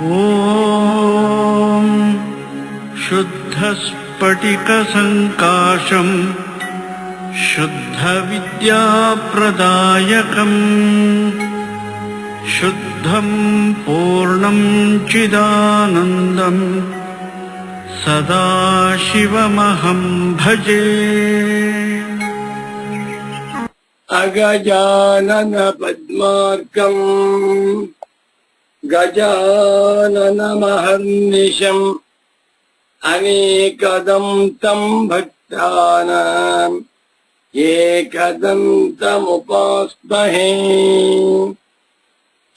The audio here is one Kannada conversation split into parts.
ಓಂ ಶುದ್ಧ ಸ್ಫಟಿಕ ಸಂಕಾಶಂ ಶುದ್ಧ ವಿದ್ಯಾ ಪ್ರದಾಯಕಂ ಶುದ್ಧಂ ಪೂರ್ಣಂ ಚಿದಾನಂದಂ ಸದಾಶಿವಮಹಂ ಭಜೆ. ಅಗಜಾನನ ಪದ್ಮಾರ್ಕಂ ಗಜಾನನಮಹರ್ನಿಶಂ ಅನೇಕದಂ ತಂ ಭಕ್ತಾನಾಂ ಏಕದಂತಮುಪಾಸ್ಮಹೇ.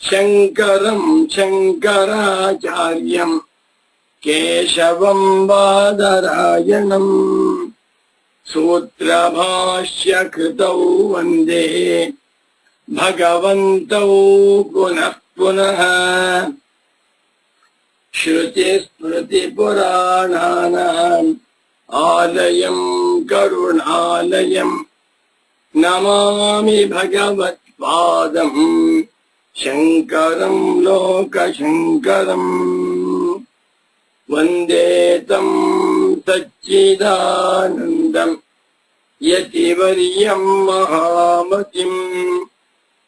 ಶಂಕರಂ ಶಂಕರಾಚಾರ್ಯಂ ಕೇಶವಂ ಬಾದರಾಯಣಂ ಸೂತ್ರಭಾಷ್ಯ ಕೃತೌ ವಂದೇ ಭಗವಂತೌ ಪುನಃ ಪುನಃ. ಶ್ರುತಿ ಸ್ಮೃತಿ ಪುರಾಣಾನಾಂ ಆಲಯಂ ಕರುಣಾಲಯಂ ನಮಾಮಿ ಭಗವತ್ಪಾದಂ ಶಂಕರಂ ಲೋಕಶಂಕರಂ. ವಂದೇ ತಂ ಸಚ್ಚಿದಾನಂದಂ ಯತಿವರ್ಯಂ ಮಹಾಮತಿಂ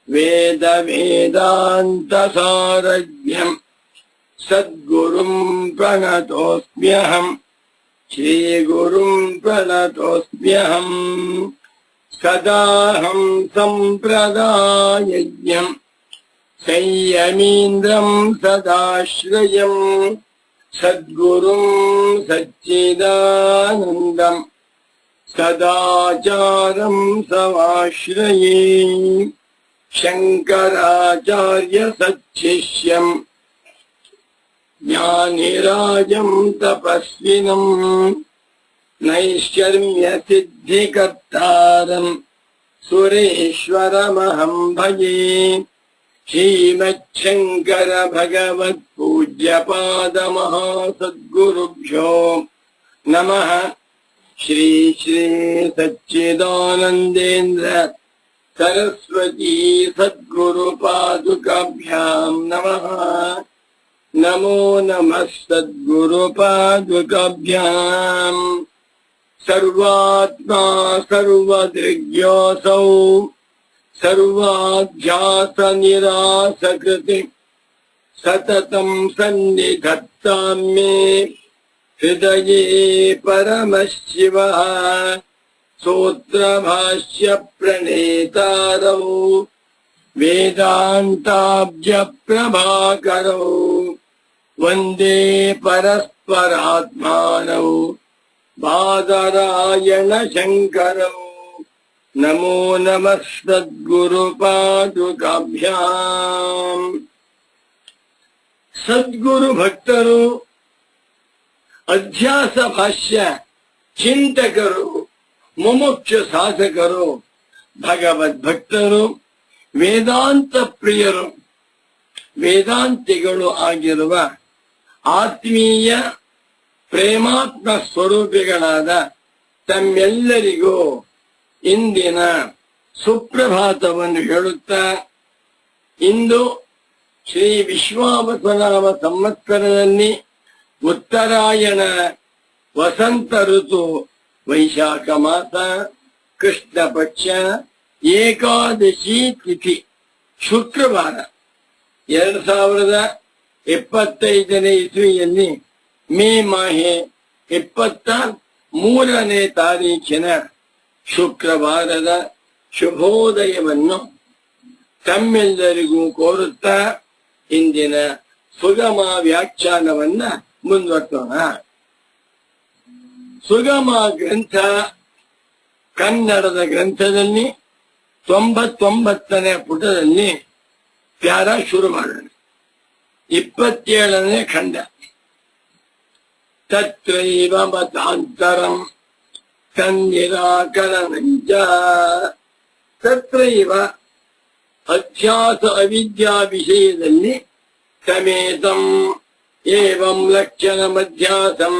ವೇದ ವೇದಾಂತ ಸಾರಥ್ಯಂ ಸದ್ಗುರುಂ ಪ್ರಣತೋಸ್ಮ್ಯಹಂ ಶ್ರೀ ಗುರುಂ ಪ್ರಣತೋಸ್ಮ್ಯಹಂ. ಸದಾಹಂ ಸಂಪ್ರದಾಯಜ್ಞಂ ಸಂಯಮೀಂದ್ರಂ ಸದಾಶ್ರಯಂ ಸದ್ಗುರುಂ ಸಚ್ಚಿದಾನಂದಂ ಸದಾಚಾರಂ ಸಮಾಶ್ರಯೇ. ಶಂಕರಾಚಾರ್ಯ ಸಚ್ಚಿಷ್ಯಂ ಜ್ಞಾನಿರಾಜಂ ತಪಸ್ವಿನಂ ನೈಷ್ಕರ್ಮ್ಯ ಸಿದ್ಧಿಕರ್ತಾರಂ ಸುರೇಶ್ವರಮಹಂ ಭಜೆ. ಶ್ರೀಮಚ್ಛಂಕರ ಭಗವತ್ ಪೂಜ್ಯಪಾದ ಮಹಾಸದ್ಗುರುಭ್ಯೋ ನಮಃ. ಶ್ರೀ ಶ್ರೀ ಸಚ್ಚಿದಾನಂದೇಂದ್ರ ಸರಸ್ವತೀ ಸದ್ಗುರು ಪಾದುಕಾಭ್ಯಾಂ ನಮಃ. ನಮೋ ನಮಃ ಸದ್ಗುರು ಪಾದುಕಾಭ್ಯಾಂ. ಸರ್ವಾತ್ಮಾ ಸರ್ವದೃಗ್ಯೋऽಸೌ ಸರ್ವಾಧ್ಯಾಸ ನಿರಾಸಕೃತಿ ಸತತಂ ಸನ್ನಿಧತ್ತಾಂ ಮೇ ಹೃದಯೇ ಪರಮಶಿವಃ. ಸೂತ್ರಭಾಷ್ಯ ಪ್ರಣೇತಾರೌ ವೇದಾಂತಾಬ್ಜ ಪ್ರಭಾಕರೌ ವಂದೇ ಪರಸ್ಪರಾತ್ಮಾನೌ ಬಾದರಾಯಣ ಶಂಕರೌ. ನಮೋ ನಮಃ ಸದ್ಗುರು ಪಾದುಕಾಭ್ಯಾಂ. ಸದ್ಗುರು ಭಕ್ತರು, ಅಧ್ಯಾಸ ಭಾಷ್ಯ ಚಿಂತಕರು, ಮುಮುಕ್ಷ ಸಾಧಕರು, ಭಗವದ್ ಭಕ್ತರು, ವೇದಾಂತ ಪ್ರಿಯರು, ವೇದಾಂತಿಗಳು ಆಗಿರುವ ಆತ್ಮೀಯ ಪ್ರೇಮಾತ್ಮ ಸ್ವರೂಪಿಗಳಾದ ತಮ್ಮೆಲ್ಲರಿಗೂ ಇಂದಿನ ಸುಪ್ರಭಾತವನ್ನು ಹೇಳುತ್ತಾ, ಇಂದು ಶ್ರೀ ವಿಶ್ವಾವಸುನಾಮ ಸಂವತ್ಸರದಲ್ಲಿ ಉತ್ತರಾಯಣ ವಸಂತ ಋತು ವೈಶಾಖ ಮಾಸ ಕೃಷ್ಣ ಪಕ್ಷ ಏಕಾದಶಿ ತಿಥಿ ಶುಕ್ರವಾರ 2025ನೇ ಇಸ್ವಿಯಲ್ಲಿ ಮೇ ಮಾಹೆ 23ನೇ ತಾರೀಖಿನ ಶುಕ್ರವಾರದ ಶುಭೋದಯವನ್ನು ತಮ್ಮೆಲ್ಲರಿಗೂ ಕೋರುತ್ತಾ ಇಂದಿನ ಸುಗಮ ವ್ಯಾಖ್ಯಾನವನ್ನ ಮುಂದುವರ್ಸೋಣ. ಸುಗಮ ಗ್ರಂಥ ಕನ್ನಡದ ಗ್ರಂಥದಲ್ಲಿ 99ನೇ ಪುಟದಲ್ಲಿ ಪ್ಯಾರ ಶುರು ಮಾಡೋಣ. 27ನೇ ಖಂಡ. ತತ್ರೈವ ಮತಾಂತರಂ ತನ್ನಿರಾಕರಣಂಚ. ತತ್ರೈವ ಅಧ್ಯಾಸ ಅವಿದ್ಯಾ ವಿಷಯದಲ್ಲಿ ಸಮೇತಂ ಏವಂ ಲಕ್ಷಣಮಧ್ಯಾಸಂ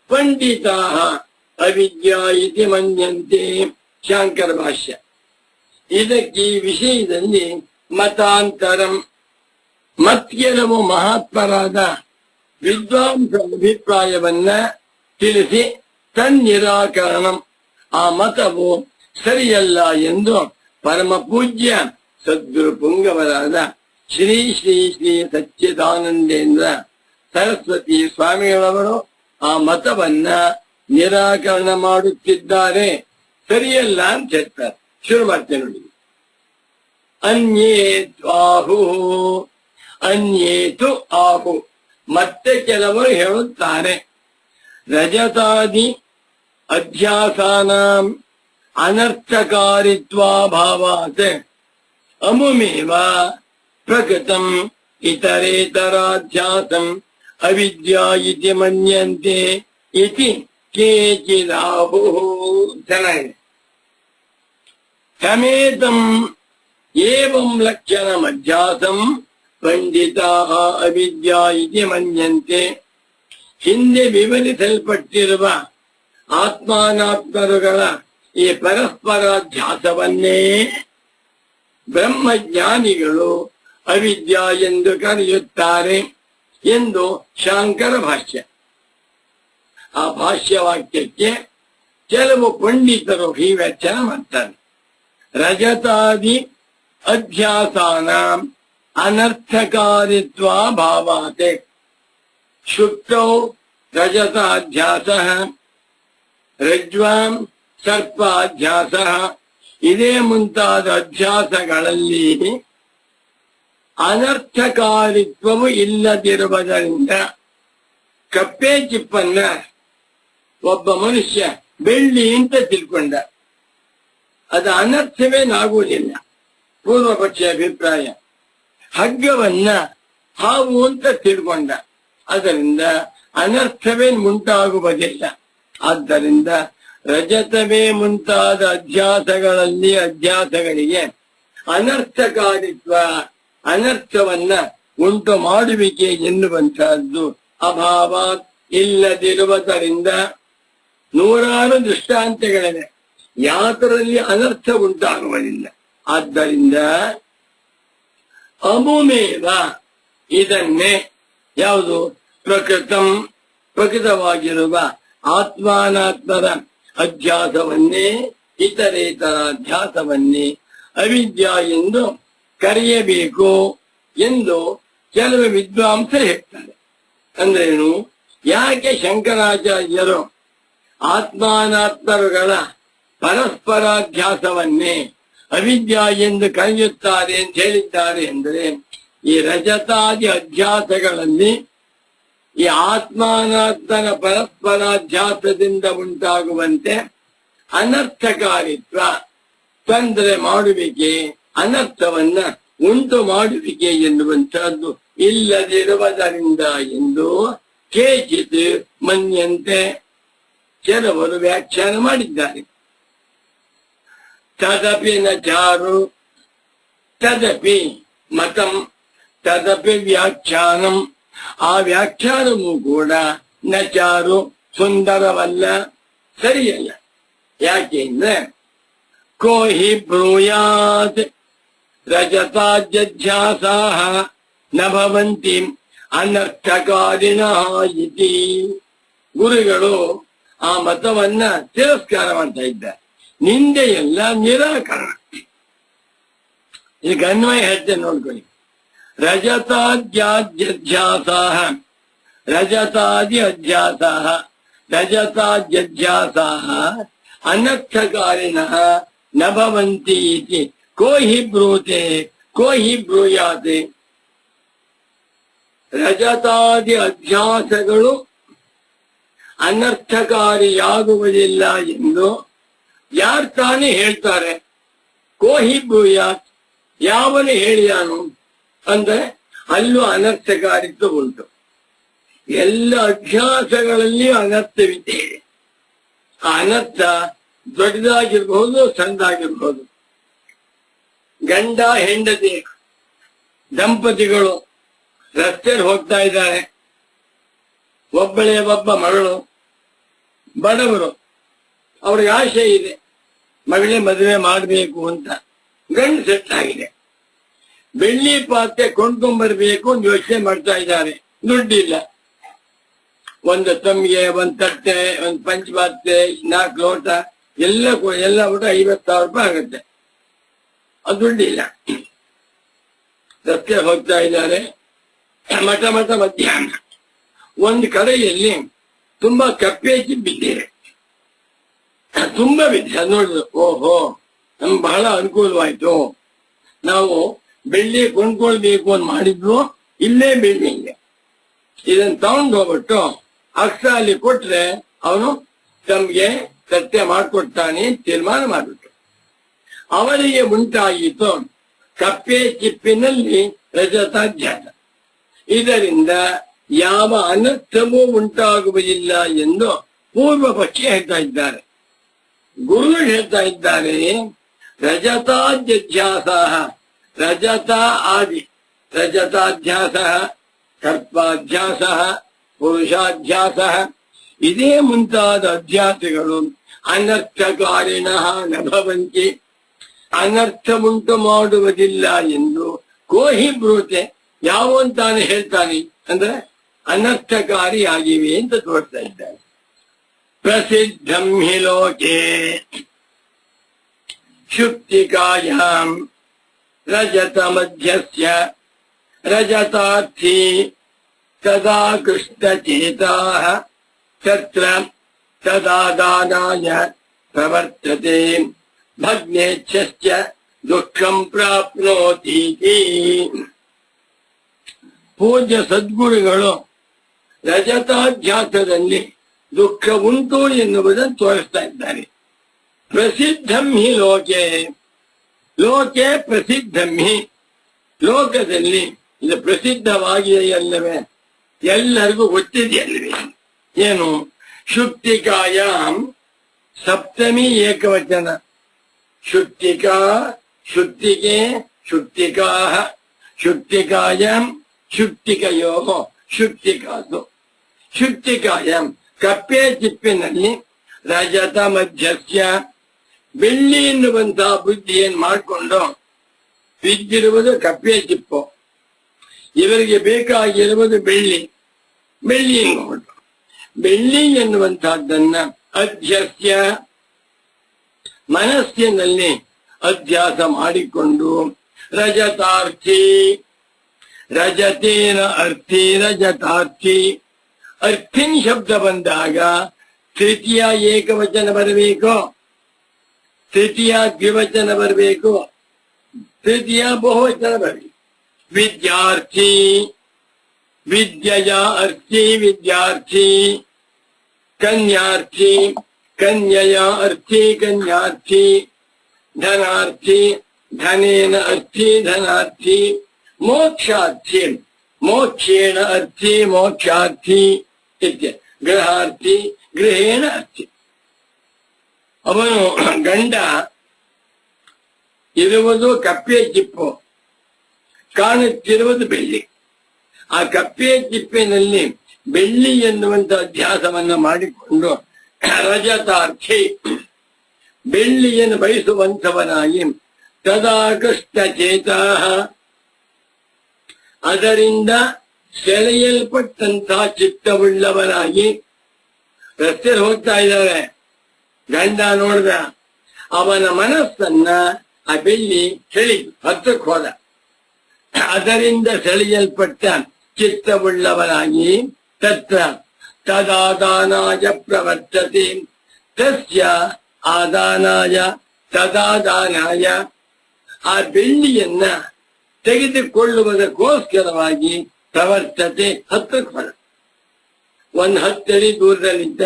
ಪಂಡಿತಾಃ ಅವಿದ್ಯಾ ಇತಿ ಮನ್ಯಂತೆ. ಶಾಂಕರ ಭಾಷ್ಯ. ಇದಕ್ಕೆ ಈ ವಿಷಯದಲ್ಲಿ ಮತಾಂತರಂ ಮತ್ಕೆಲವು ಮಹಾತ್ಮರಾದ ವಿದ್ವಾಂಸರ ಅಭಿಪ್ರಾಯವನ್ನ ತಿಳಿಸಿ ತನ್ನಿರಾಕರಣ ಆ ಮತವು ಸರಿಯಲ್ಲ ಎಂದು ಪರಮ ಪೂಜ್ಯ ಸದ್ಗುರು ಪುಂಗವರಾದ ಶ್ರೀ ಶ್ರೀ ಶ್ರೀ ಸಚ್ಚಿದಾನಂದೇಂದ್ರ ಸರಸ್ವತಿ ಸ್ವಾಮಿಗಳವರು ಆ ಮತವನ್ನ ನಿರಾಕರಣ ಮಾಡುತ್ತಿದ್ದಾರೆ, ಸರಿಯಲ್ಲ ಅಂತ ಹೇಳ್ತಾರೆ. ಶುರು ಮಾಡ್ತೇನೆ ನೋಡಿ. ಅನ್ಯೇತು ಆಹು ಮತ್ತೆ ಕೆಲವರು ಹೇಳುತ್ತಾರೆ, ರಜತಾದಿ ಅಧ್ಯಾಸಾನಾಂ ಅನರ್ಥಕಾರಿತ್ವಾಭಾವಾತ್ ಅಮುಮೇವ ಪ್ರಕೃತಂ ಇತರೇತರಾಧ್ಯಾಸಂ ಅವಿದ್ಯಾ ಇತಿ ಮನ್ಯಂತೆ ಇತಿ ಕೇಚಿದಾಹು. ಚೆನ್ನಾಗಿದೆ. ಸಮೇತಂ ಏವಂ ಲಕ್ಷಣಮಧ್ಯಾಸಂ ಪಂಡಿತಾಃ ಅವಿದ್ಯಾ ಇತಿ ಮನ್ಯಂತೆ. ಹಿಂದೆ ವಿವರಿಸಲ್ಪಟ್ಟಿರುವ ಆತ್ಮಾನಾತ್ಮರುಗಳ ಈ ಪರಸ್ಪರಾಧ್ಯಾಸವನ್ನೇ ಬ್ರಹ್ಮಜ್ಞಾನಿಗಳು ಅವಿದ್ಯಾ ಎಂದು ಕರೆಯುತ್ತಾರೆ ಎಂದು ಶಾಂಕರ ಭಾಷ್ಯ. ಆ ಭಾಷ್ಯವಾಕ್ಯಕ್ಕೆ ಕೆಲವು ಪಂಡಿತರು ಈ ವ್ಯಾಖ್ಯಾನ ಮಾಡ್ತಾರೆ. ರಜತಾದಿ ಅಧ್ಯಾಸಾನ ಅನರ್ಥಕಾರಿತ್ವ ಭಾವಾತೆ. ಶುಕ್ತೌ ರಜತಾಧ್ಯಾಸ, ರಜ್ವಾಂ ಸರ್ಪಾಧ್ಯಾಸ, ಇದೇ ಮುಂತಾದ ಅಧ್ಯಾಸಗಳಲ್ಲಿ ಅನರ್ಥಕಾರಿತ್ವವು ಇಲ್ಲದಿರುವುದರಿಂದ ಕಪ್ಪೆ ಚಿಪ್ಪನ್ನ ಒಬ್ಬ ಮನುಷ್ಯ ಬೆಳ್ಳಿ ಅಂತ ತಿಳ್ಕೊಂಡ, ಅದು ಅನರ್ಥವೇನಾಗುವುದಿಲ್ಲ. ಪೂರ್ವ ಪಕ್ಷ ಅಭಿಪ್ರಾಯ. ಹಗ್ಗವನ್ನ ಹಾವು ಅಂತ ತಿಳ್ಕೊಂಡ, ಅದರಿಂದ ಅನರ್ಥವೇ ಮುಂಟಾಗುವುದಿಲ್ಲ. ಆದ್ದರಿಂದ ರಜತವೇ ಮುಂತಾದ ಅಧ್ಯಾಸಗಳಿಗೆ ಅನರ್ಥಕಾರಿತ್ವ, ಅನರ್ಥವನ್ನ ಉಂಟು ಮಾಡುವಿಕೆ ಎನ್ನುವಂತಹದ್ದು ಅಭಾವ ಇಲ್ಲದಿರುವುದರಿಂದ ನೂರಾರು ದೃಷ್ಟಾಂತಗಳಿವೆ. ಯಾತರಲ್ಲಿ ಅನರ್ಥ ಉಂಟಾಗುವುದಿಲ್ಲ. ಆದ್ದರಿಂದ ಅಮುಮೇವ ಇದನ್ನೇ ಯಾವುದು ಪ್ರಕೃತವಾಗಿರುವ ಆತ್ಮಾನಾತ್ಮರ ಅಧ್ಯಾಸವನ್ನೇ ಇತರೇತರ ಅಧ್ಯಾಸವನ್ನೇ ಅವಿದ್ಯಾ ಎಂದು ಕರೆಯಬೇಕು ಎಂದು ಕೆಲವು ವಿದ್ವಾಂಸರು ಹೇಳ್ತಾರೆ. ಅಂದ್ರೇನು? ಯಾಕೆ ಶಂಕರಾಚಾರ್ಯರು ಆತ್ಮಾನಾತ್ಮರುಗಳ ಪರಸ್ಪರಾಧ್ಯಾಸವನ್ನೇ ಅವಿದ್ಯಾ ಎಂದು ಕರೆಯುತ್ತಾರೆ ಅಂತ ಹೇಳಿದ್ದಾರೆ ಎಂದರೆ, ಈ ರಜತಾದಿ ಅಧ್ಯಾಸಗಳಲ್ಲಿ ಈ ಆತ್ಮಾನಾತ್ಮನ ಪರಸ್ಪರಾಧ್ಯಾಸದಿಂದ ಉಂಟಾಗುವಂತೆ ಅನರ್ಥಕಾರಿತ್ವ, ತೊಂದರೆ ಮಾಡುವಿಕೆ, ಅನರ್ಥವನ್ನ ಉಂಟು ಮಾಡುವಿಕೆ ಎನ್ನುವಂತಹದ್ದು ಇಲ್ಲದಿರುವುದರಿಂದ ಎಂದು ಕೇಚಿತ್ ಮನ್ಯಂತೆ ಕೆಲವರು ವ್ಯಾಖ್ಯಾನ ಮಾಡಿದ್ದಾರೆ. ತದಪಿ ನ ಚಾರು ತದಪಿ ಮತಂ ತದಪಿ ವ್ಯಾಖ್ಯಾನಂ. ಆ ವ್ಯಾಖ್ಯಾನವೂ ಕೂಡ ನಚಾರು ಸುಂದರವಲ್ಲ, ಸರಿಯಲ್ಲ. ಯಾಕೆಂದ್ರೆ ಕೋ ಹಿ ಬ್ರೂಯಾತ್ ರಜತಾಧ್ಯಾಸಾಃ ನ ಭವಂತಿ ಅನರ್ಥಕಾರಿಣಃ ಇತಿ. ಗುರುಗಳು ಆ ಮತವನ್ನ ತಿರಸ್ಕಾರ ಮಾಡ್ತಾ ಇದ್ದಾರೆ. ನಿಂದೆಯಲ್ಲ, ನಿರಾಕರಣ. ಈಗ ಅನ್ವಯ ಹೇಳ್ತೇನೆ ನೋಡ್ಕೊಳ್ಳಿ. ರಜತಾಧ್ಯಾಸಾಃ ರಜತಾದಿ ಅಧ್ಯಾಸಾಃ ರಜತಾಧ್ಯಾಸಾಃ ಅನರ್ಥಕಾರಿಣಃ ನ ಭವಂತಿ ಇತಿ ಕೋ ಹಿ ಬ್ರೂತೆ ಕೋ ಹಿ ಬ್ರೂಯಾತೆ. ರಜತಾದಿ ಅಧ್ಯಾಸಗಳು ಅನರ್ಥಕಾರಿಯಾಗುವುದಿಲ್ಲ ಎಂದು ಯಾರು ತಾನೇ ಹೇಳ್ತಾರೆ? ಕೋ ಹಿ ಬ್ರೂಯಾತ್, ಯಾವನು ಹೇಳಿಯಾನು ಅಂದ್ರೆ ಅಲ್ಲೂ ಅನರ್ಥಕಾರಿತ್ವ ಉಂಟು. ಎಲ್ಲ ಅಭ್ಯಾಸಗಳಲ್ಲಿ ಅನರ್ಥವಿದೆ. ಆ ಅನರ್ಥ ದೊಡ್ಡದಾಗಿರ್ಬಹುದು, ಸಣ್ಣದಾಗಿರ್ಬಹುದು. ಗಂಡ ಹೆಂಡತಿ ದಂಪತಿಗಳು ರಸ್ತೆಯಲ್ಲಿ ಹೋಗ್ತಾ ಇದ್ದಾರೆ. ಒಬ್ಬಳೇ ಒಬ್ಬ ಮಗಳು, ಬಡವರು, ಅವ್ರಿಗೆ ಆಸೆ ಇದೆ ಮಗಳೇ ಮದುವೆ ಮಾಡಬೇಕು ಅಂತ. ಗಂಡು ಸೆಟ್ ಆಗಿದೆ. ಬೆಳ್ಳಿ ಪಾತ್ರೆ ಕೊಂಡ್ಕೊಂಡ್ಬರ್ಬೇಕು ಅಂತ ಯೋಚನೆ ಮಾಡ್ತಾ ಇದ್ದಾರೆ. ದುಡ್ಡಿಲ್ಲ. ಒಂದು ತಮ್ಗೆ, ಒಂದ್ ತಟ್ಟೆ, ಒಂದ್ ಪಂಚಪಾತ್ರೆ, 4 ಲೋಟ ಎಲ್ಲ ಬಿಟ್ಟು 50,000 ರೂಪಾಯಿ ಆಗುತ್ತೆ. ಅದು ದುಡ್ಡಿಲ್ಲ. ರಸ್ತೆ ಹೋಗ್ತಾ ಇದ್ದಾರೆ. ಮಠ ಮಧ್ಯಾಹ್ನ ಒಂದು ಕಡೆಯಲ್ಲಿ ತುಂಬಾ ಕಪ್ಪೆ ಬಿದ್ದಿದೆ. ತುಂಬಾ ಬಿದ್ದಿದೆ. ಅದು ನೋಡಿದ್ರು, ಓಹೋ ನಮ್ಗೆ ಬಹಳ ಅನುಕೂಲವಾಯ್ತು. ನಾವು ಬೆಳ್ಳಿ ಕೊಂಡ್ಕೊಳ್ಬೇಕು ಅಂತ ಮಾಡಿದ್ರು, ಇಲ್ಲೇ ಬೆಳ್ಳಿ ಇದೆ. ಇದನ್ನ ತಗೊಂಡು ಹೋಗ್ಬಿಟ್ಟು ಅಕ್ಷ ಅಲ್ಲಿ ಕೊಟ್ರೆ ಅವನು ತಮ್ಗೆ ಸತ್ಯ ಮಾಡ್ಕೊಡ್ತಾನೆ ತೀರ್ಮಾನ ಮಾಡ್ಬಿಟ್ಟು ಅವರಿಗೆ ಉಂಟಾಗಿತ್ತು ಕಪ್ಪೆ ಚಿಪ್ಪಿನಲ್ಲಿ ರಜತಾಧ್ಯಾಸ. ಇದರಿಂದ ಯಾವ ಅನರ್ಥವೂ ಉಂಟಾಗುವುದಿಲ್ಲ ಎಂದು ಪೂರ್ವ ಪಕ್ಷಿ ಹೇಳ್ತಾ ಇದ್ದಾರೆ. ಗುರುಗಳು ಹೇಳ್ತಾ ಇದ್ದಾರೆ, ರಜತಾಧ್ಯಾಸ ರಜತ ಆದಿ ರಜತಾಧ್ಯಾಸ ಕರ್ಪಾಧ್ಯಾಸ ಪುರುಷಾಧ್ಯಾಸ ಇದೇ ಮುಂತಾದ ಅಧ್ಯಾಸಗಳು ಅನರ್ಥಕಾರಿಣ ನ ಭವಂತಿ, ಅನರ್ಥ ಉಂಟು ಮಾಡುವುದಿಲ್ಲ ಎಂದು ಕೋಹಿ ಬ್ರೂತೆ ಯಾವಂತಾನೆ ಹೇಳ್ತಾನೆ ಅಂದ್ರೆ ಅನರ್ಥಕಾರಿಯಾಗಿವೆ ಅಂತ ತೋರ್ತಾ ಇದ್ದಾರೆ. ಪ್ರಸಿದ್ಧಂ ಹಿ ಲೋಕೆ ಶುಕ್ತಿಕಾಯಾಂ ರಜತ ಮಧ್ಯಸ್ಯ ರಜತಾರ್ಥಿ ತದಾ ಕೃಷ್ಣಚೇತಾಃ ತತ್ರ ತದಾದಾನಾಯ ಪ್ರವರ್ತತೆ ಭಗ್ನೇಚ್ಛಶ್ಚ ದುಃಖಂ ಪ್ರಾಪ್ನೋತೀತಿ. ಪೂಜ್ಯ ಸದ್ಗುರುಗಳು ರಜತಾಧ್ಯಾಸದಲ್ಲಿ ದುಃಖ ಉಂಟು ಎನ್ನುವುದನ್ನು ತೋರಿಸ್ತಾ ಇದ್ದಾರೆ. ಪ್ರಸಿದ್ಧಂ ಹಿ ಲೋಕೆ, ಲೋಕೆ ಪ್ರಸಿದ್ಧಂ ಹಿ, ಲೋಕದಲ್ಲಿ ಇದು ಪ್ರಸಿದ್ಧವಾಗಿದೆಯಲ್ಲವೇ, ಎಲ್ಲರಿಗೂ ಗೊತ್ತಿದೆಯಲ್ಲವೇ. ಏನು? ಶುಕ್ತಿಕಾಯಾಂ ಸಪ್ತಮಿ ಏಕವಚನ, ಶುಕ್ತಿಕಾ ಶುಕ್ತಿಕೆ ಶುಕ್ತಿಕಾಃ ಶುಕ್ತಿಕಾಯಾಂ ಶುಕ್ತಿಕಯೋ ಶುಕ್ತಿಕಾಸು. ಶುಕ್ತಿಕಾಯಾಂ ಕಪ್ಪೆ ಚಿಪ್ಪಿನಲ್ಲಿ ರಜತ ಮಧ್ಯಸ್ಯ ಬೆಳ್ಳಿ ಎನ್ನುವಂತಹ ಬುದ್ಧಿಯನ್ನು ಮಾಡಿಕೊಂಡು ಬಿದ್ದಿರುವುದು ಕಪ್ಪೆ ಚಿಪ್ಪು. ಇವರಿಗೆ ಬೇಕಾಗಿರುವುದು ಬೆಳ್ಳಿ. ಬೆಳ್ಳಿ ಎನ್ನುವುದು ಬೆಳ್ಳಿ ಎನ್ನುವಂತಹದ್ದನ್ನ ಅಧ್ಯಸ್ಯ ಮನಸ್ಸಿನಲ್ಲಿ ಅಧ್ಯಾಸ ಮಾಡಿಕೊಂಡು ರಜತಾರ್ಥಿ ರಜತೇನ ಅರ್ಥಿ ರಜತಾರ್ಥಿ. ಅರ್ಥಿನ್ ಶಬ್ದ ಬಂದಾಗ ತೃತೀಯ ಏಕವಚನ ಬರಬೇಕು, ತೃತೀಯ ದ್ವಿವಚನ ಬರಬೇಕು, ತೃತೀಯ ಬಹುವಚನ ಬರಬೇಕು. ವಿದ್ಯಾರ್ಥಿ ವಿದ್ಯೆಯ ಅರ್ಥಿ ವಿದ್ಯಾರ್ಥಿ, ಕನ್ಯಾರ್ಥಿ ಕನ್ಯೆಯ ಅರ್ಥಿ ಕನ್ಯಾರ್ಥಿ, ಧನಾರ್ಥಿ ಧನೇನ ಅರ್ಥಿ ಧನಾರ್ಥಿ, ಮೋಕ್ಷಾರ್ಥಿ ಮೋಕ್ಷೇಣ ಅರ್ಥಿ ಮೋಕ್ಷಾರ್ಥಿ ಇತ್ಯಾದಿ. ಗೃಹಾರ್ಥಿ ಗೃಹೇಣ ಅರ್ಥಿ. ಅವನು ಗಂಡ ಇರುವುದು ಕಪ್ಪೆ ಚಿಪ್ಪು, ಕಾಣುತ್ತಿರುವುದು ಬೆಳ್ಳಿ. ಆ ಕಪ್ಪೆ ಚಿಪ್ಪಿನಲ್ಲಿ ಬೆಳ್ಳಿ ಎನ್ನುವಂತ ಅಧ್ಯಾಸವನ್ನ ಮಾಡಿಕೊಂಡು ರಜತಾರ್ಥಿ ಬೆಳ್ಳಿಯನ್ನು ಬಯಸುವಂಥವನಾಗಿ ತದಾ ಕೃಷ್ಣ ಚೇತಾಃ ಅದರಿಂದ ಸೆಳೆಯಲ್ಪಟ್ಟಂತಹ ಚಿತ್ತವುಳ್ಳವನಾಗಿ ರಸ್ತೆ ಹೋಗ್ತಾ ಇದ್ದಾರೆ. ಗಂಡ ನೋಡಿದ, ಅವನ ಮನಸ್ಸನ್ನ ಆ ಬೆಳ್ಳಿ ಹತ್ತಕ್ಕೆ ಹೋದ. ಅದರಿಂದ ಸೆಳೆಯಲ್ಪಟ್ಟ ಚಿತ್ತವುಳ್ಳವನಾಗಿ ತತ್ರ ತದಾದಾನಾಯ ಪ್ರವರ್ತತೆ, ತಸ್ಯ ಆದಾನಾಯ ತದಾದಾನಾಯ ಆ ಬೆಳ್ಳಿಯನ್ನ ತೆಗೆದುಕೊಳ್ಳುವುದಕ್ಕೋಸ್ಕರವಾಗಿ ಪ್ರವರ್ತತೆ ಹತ್ತಕ್ಕೆ ಹೋದ. 10 ಅಡಿ ದೂರದಲ್ಲಿದ್ದ,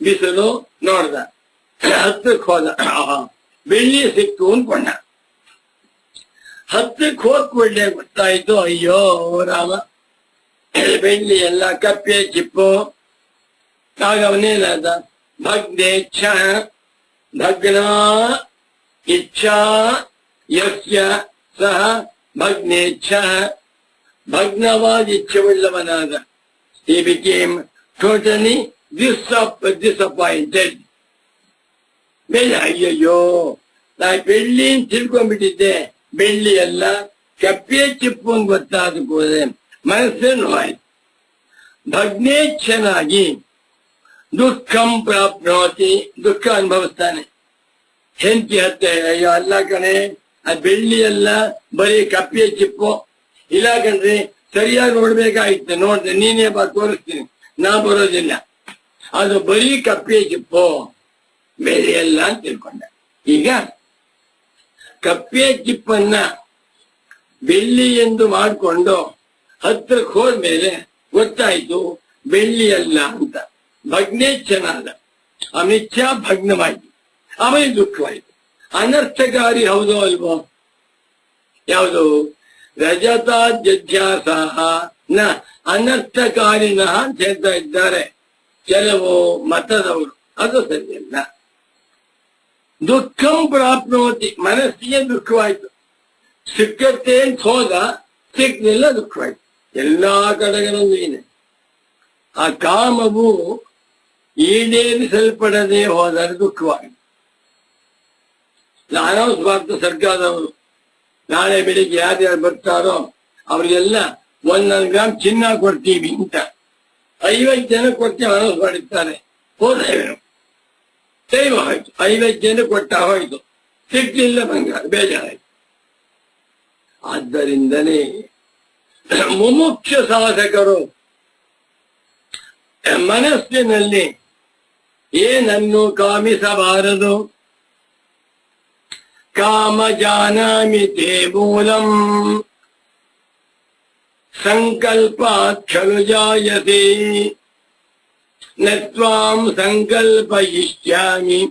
ಬಿಸಿಲು ನೋಡ್ದ, ಹತ್ತಕ್ಕೆ ಹೋದ. ಬೆಳ್ಳಿ ಸಿಕ್ತು ಅಂದ್ಕೊಂಡ. ಹತ್ತಕ್ಕೆ ಹೋಗ್ಕೊಳ್ಳೆ ಗೊತ್ತಾಯ್ತು, ಅಯ್ಯೋ ರಾಮ, ಬೆಳ್ಳಿ ಎಲ್ಲ ಕಪ್ಪೆ ಚಿಪ್ಪು. ಆಗ ಅವನೇನಾದ, ಭಗ್ನೇಚ್ಛ ಭಗ್ನ ಇಚ್ಛಾ ಯಸ್ಯ ಸಹ ಭಗ್ನೇಚ್ಛ, ಭಗ್ನವಾದ ಇಚ್ಛೆವುಳ್ಳವನಾದ. He became totally disappointed. ಬೆಳ್ಳಿ, ಅಯ್ಯಯ್ಯೋ ನಾ ಬೆಳ್ಳಿ ತಿಳ್ಕೊಂಡ್ಬಿಟ್ಟಿದ್ದೆ, ಬೆಳ್ಳಿ ಅಲ್ಲ ಕಪ್ಪೆ ಚಿಪ್ಪು ಅಂತ ಗೊತ್ತಾದ ಕೂಡಲೇ ಮನಸ್ಸೇ ನೋವಾಯ್ತು. ಭಗ್ನೇಚ್ಛನಾಗಿ ದುಃಖಂ ಪ್ರಾಪ್ನೋತಿ, ದುಃಖ ಅನುಭವಿಸ್ತಾನೆ. ಹೆಂಡತಿ ಹತ್ತೆ, ಅಯ್ಯೋ ಅಲ್ಲ ಕಣೆ, ಅದು ಬೆಳ್ಳಿ ಅಲ್ಲ, ಬರೀ ಕಪ್ಪೆ ಚಿಪ್ಪು. ಇಲ್ಲ ಕಣ್ರಿ, ಸರಿಯಾಗಿ ನೋಡ್ಬೇಕಾಗಿತ್ತು, ನೋಡ್ದೆ ನೀನೇ ಬಾ ತೋರಿಸ್ತೀನಿ, ನಾ ಬರೋದಿಲ್ಲ, ಅದು ಬರೀ ಕಪ್ಪೆ ಚಿಪ್ಪು, ಬೆಳ್ಳಿ ಅಲ್ಲ ಅಂತ ತಿಳ್ಕೊಂಡ. ಈಗ ಕಪ್ಪೆ ಚಿಪ್ಪನ್ನ ಬೆಳ್ಳಿ ಎಂದು ಮಾಡಿಕೊಂಡು ಹತ್ರಕ್ಕೆ ಹೋದ್ಮೇಲೆ ಗೊತ್ತಾಯ್ತು ಬೆಳ್ಳಿ ಅಲ್ಲ ಅಂತ. ಭಗ್ನೇಚ್ಛನಾದ, ಅಮಿಚ್ಛ ಭಗ್ನವಾಯ್ತು, ಅವನಿಗೆ ದುಃಖವಾಯ್ತು. ಅನರ್ಥಕಾರಿ ಹೌದೋ ಅಲ್ವೋ? ಯಾವುದು? ರಜತಾಧ್ಯಾಸಃ ನ ಅನರ್ಥಕಾರಿನಃ ಅಂತ ಹೇಳ್ತಾ ಇದ್ದಾರೆ ಕೆಲವು ಮತದವರು. ಅದು ಸರಿಯಲ್ಲ. ದುಃಖಂ ಪ್ರಾಪ್ನೋತಿ, ಮನಸ್ಸಿಗೆ ದುಃಖವಾಯ್ತು. ಸಿಕ್ಕತ್ತೆ ಅಂತ ಹೋದ, ಸಿಕ್ಕಲಿಲ್ಲ, ದುಃಖವಾಯ್ತು. ಎಲ್ಲಾ ಕಡೆಗಳಲ್ಲೂ ಇದೆ. ಆ ಕಾಮವು ಈಡೇರಿಸಲ್ಪಡದೆ ಹೋದರೆ ದುಃಖವಾಯಿತು. ಅನೌನ್ಸ್ ಮಾಡ್ತಾರೆ ಸರ್ಕಾರದವರು, ನಾಳೆ ಬೆಳಿಗ್ಗೆ ಯಾರ್ಯಾರು ಬರ್ತಾರೋ ಅವ್ರಿಗೆಲ್ಲ 1 ಗ್ರಾಮ್ ಚಿನ್ನ ಕೊಡ್ತೀವಿ ಅಂತ 50 ಜನ ಕೊಡ್ತೀವಿ ಅನೌನ್ಸ್ ಮಾಡಿರ್ತಾರೆ. ಹೋದೇನು ಟೈಮ್ ಆಯ್ತು, 50 ಜನ ಕೊಟ್ಟ ಹೋಯ್ತು, ಸಿಕ್ಲಿಲ್ಲ, ಬಂಗಾರ ಬೇಜಾರಾಯ್ತು. ಆದ್ದರಿಂದಲೇ ಮುಮುಕ್ಷ ಸಾಧಕರು ಮನಸ್ಸಿನಲ್ಲಿ ಏನನ್ನು ಕಾಮಿಸಬಾರದು. ಕಾಮ ಜಾನಾಮಿ ತೇ ಮೂಲಂ ಸಂಕಲ್ಪಾತ್ ಖಲು ಜಾಯತೆ ನ ತ್ವಾಂ ಸಂಕಲ್ಪಯಿಷ್ಯಾಮಿ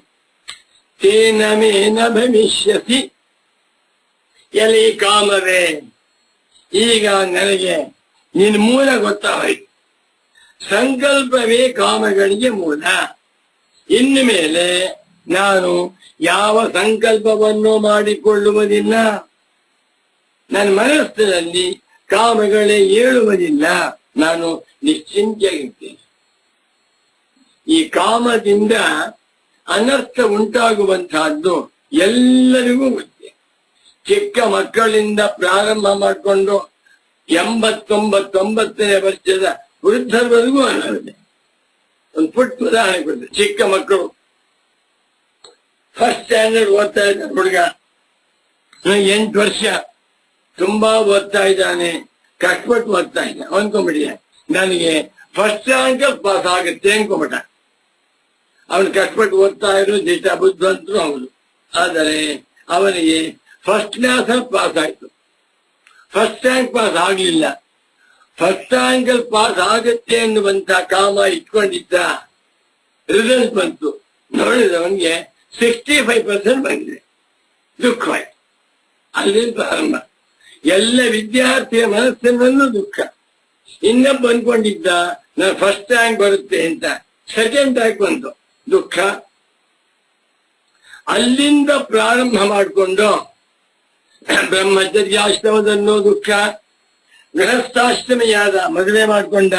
ತೇನ ಮೇ ನ ಭವಿಷ್ಯಸಿ. ಎಲ್ಲಿ ಕಾಮವೇ, ಈಗ ನನಗೆ ನಿನ್ನ ಮೂಲ ಗೊತ್ತಾಯಿತು. ಸಂಕಲ್ಪವೇ ಕಾಮಗಳಿಗೆ ಮೂಲ. ಇನ್ನು ಮೇಲೆ ನಾನು ಯಾವ ಸಂಕಲ್ಪವನ್ನು ಮಾಡಿಕೊಳ್ಳುವುದಿಲ್ಲ. ನನ್ನ ಮನಸ್ಸಿನಲ್ಲಿ ಕಾಮಗಳೇ ಏಳುವುದಿಲ್ಲ. ನಾನು ನಿಶ್ಚಿಂತೆಯಾಗಿರ್ತೇನೆ. ಈ ಕಾಮದಿಂದ ಅನರ್ಥ ಉಂಟಾಗುವಂತಹದ್ದು ಎಲ್ಲರಿಗೂ ಗೊತ್ತಿದೆ. ಚಿಕ್ಕ ಮಕ್ಕಳಿಂದ ಪ್ರಾರಂಭ ಮಾಡಿಕೊಂಡು 89 ವರ್ಷದ ವೃದ್ಧರವರೆಗೂ ಅನ್ನೋದಿದೆ. ಒಂದು ಪುಟ್ಟ ಉದಾಹರಣೆ ಕೊಡ್ತೇನೆ. ಚಿಕ್ಕ ಮಕ್ಕಳು ಫಸ್ಟ್ ಸ್ಟ್ಯಾಂಡರ್ಡ್ ಓದ್ತಾ ಇದ್ದಾನೆ ಹುಡುಗ, 8 ವರ್ಷ, ತುಂಬಾ ಓದ್ತಾ ಇದ್ದಾನೆ, ಕಷ್ಟಪಟ್ಟು ಓದ್ತಾ ಇದ್ದಾನೆ. ಅನ್ಕೊಂಡ್ಬಿಡಿ ನನಗೆ ಫಸ್ಟ್ ರ್ಯಾಂಕ್ ಪಾಸ್ ಆಗುತ್ತೆ ಅನ್ಕೊಂಬಿಟ್ಟ. ಅವನು ಕಷ್ಟಪಟ್ಟು ಓದ್ತಾ ಇರೋ ದಿಟ ಬುದ್ಧಿವಂತರು ಹೌದು, ಆದರೆ ಅವನಿಗೆ ಫಸ್ಟ್ ಕ್ಲಾಸ್ ಪಾಸ್ ಆಯ್ತು, ಫಸ್ಟ್ ರ್ಯಾಂಕ್ ಪಾಸ್ ಆಗ್ಲಿಲ್ಲ. ಫಸ್ಟ್ ರ್ಯಾಂಕ್ ಪಾಸ್ ಆಗುತ್ತೆ ಎನ್ನುವಂತ ಕಾಮ ಇಟ್ಕೊಂಡಿದ್ದ. ರಿಸಲ್ಟ್ ಬಂತು, ನೋಡಿದವನಿಗೆ 65% ಬಂದಿದೆ. ದುಃಖವಾಯ್ತು. ಅಲ್ಲಿಂದ ಪ್ರಾರಂಭ. ಎಲ್ಲ ವಿದ್ಯಾರ್ಥಿಯ ಮನಸ್ಸಿನಲ್ಲೂ ದುಃಖ. ಇನ್ನೊಬ್ಬ ಅನ್ಕೊಂಡಿದ್ದ ನಾನು ಫಸ್ಟ್ ರ್ಯಾಂಕ್ ಬರುತ್ತೆ ಅಂತ, ಸೆಕೆಂಡ್ ರ್ಯಾಂಕ್ ಬಂತು, ದುಃಖ. ಅಲ್ಲಿಂದ ಪ್ರಾರಂಭ ಮಾಡಿಕೊಂಡು ಬ್ರಹ್ಮಚರ್ಯಾಶ್ರಮದಲ್ಲೂ ದುಃಖ. ಗೃಹಸ್ಥಾಶ್ರಮಿಯಾದ, ಮದುವೆ ಮಾಡ್ಕೊಂಡ,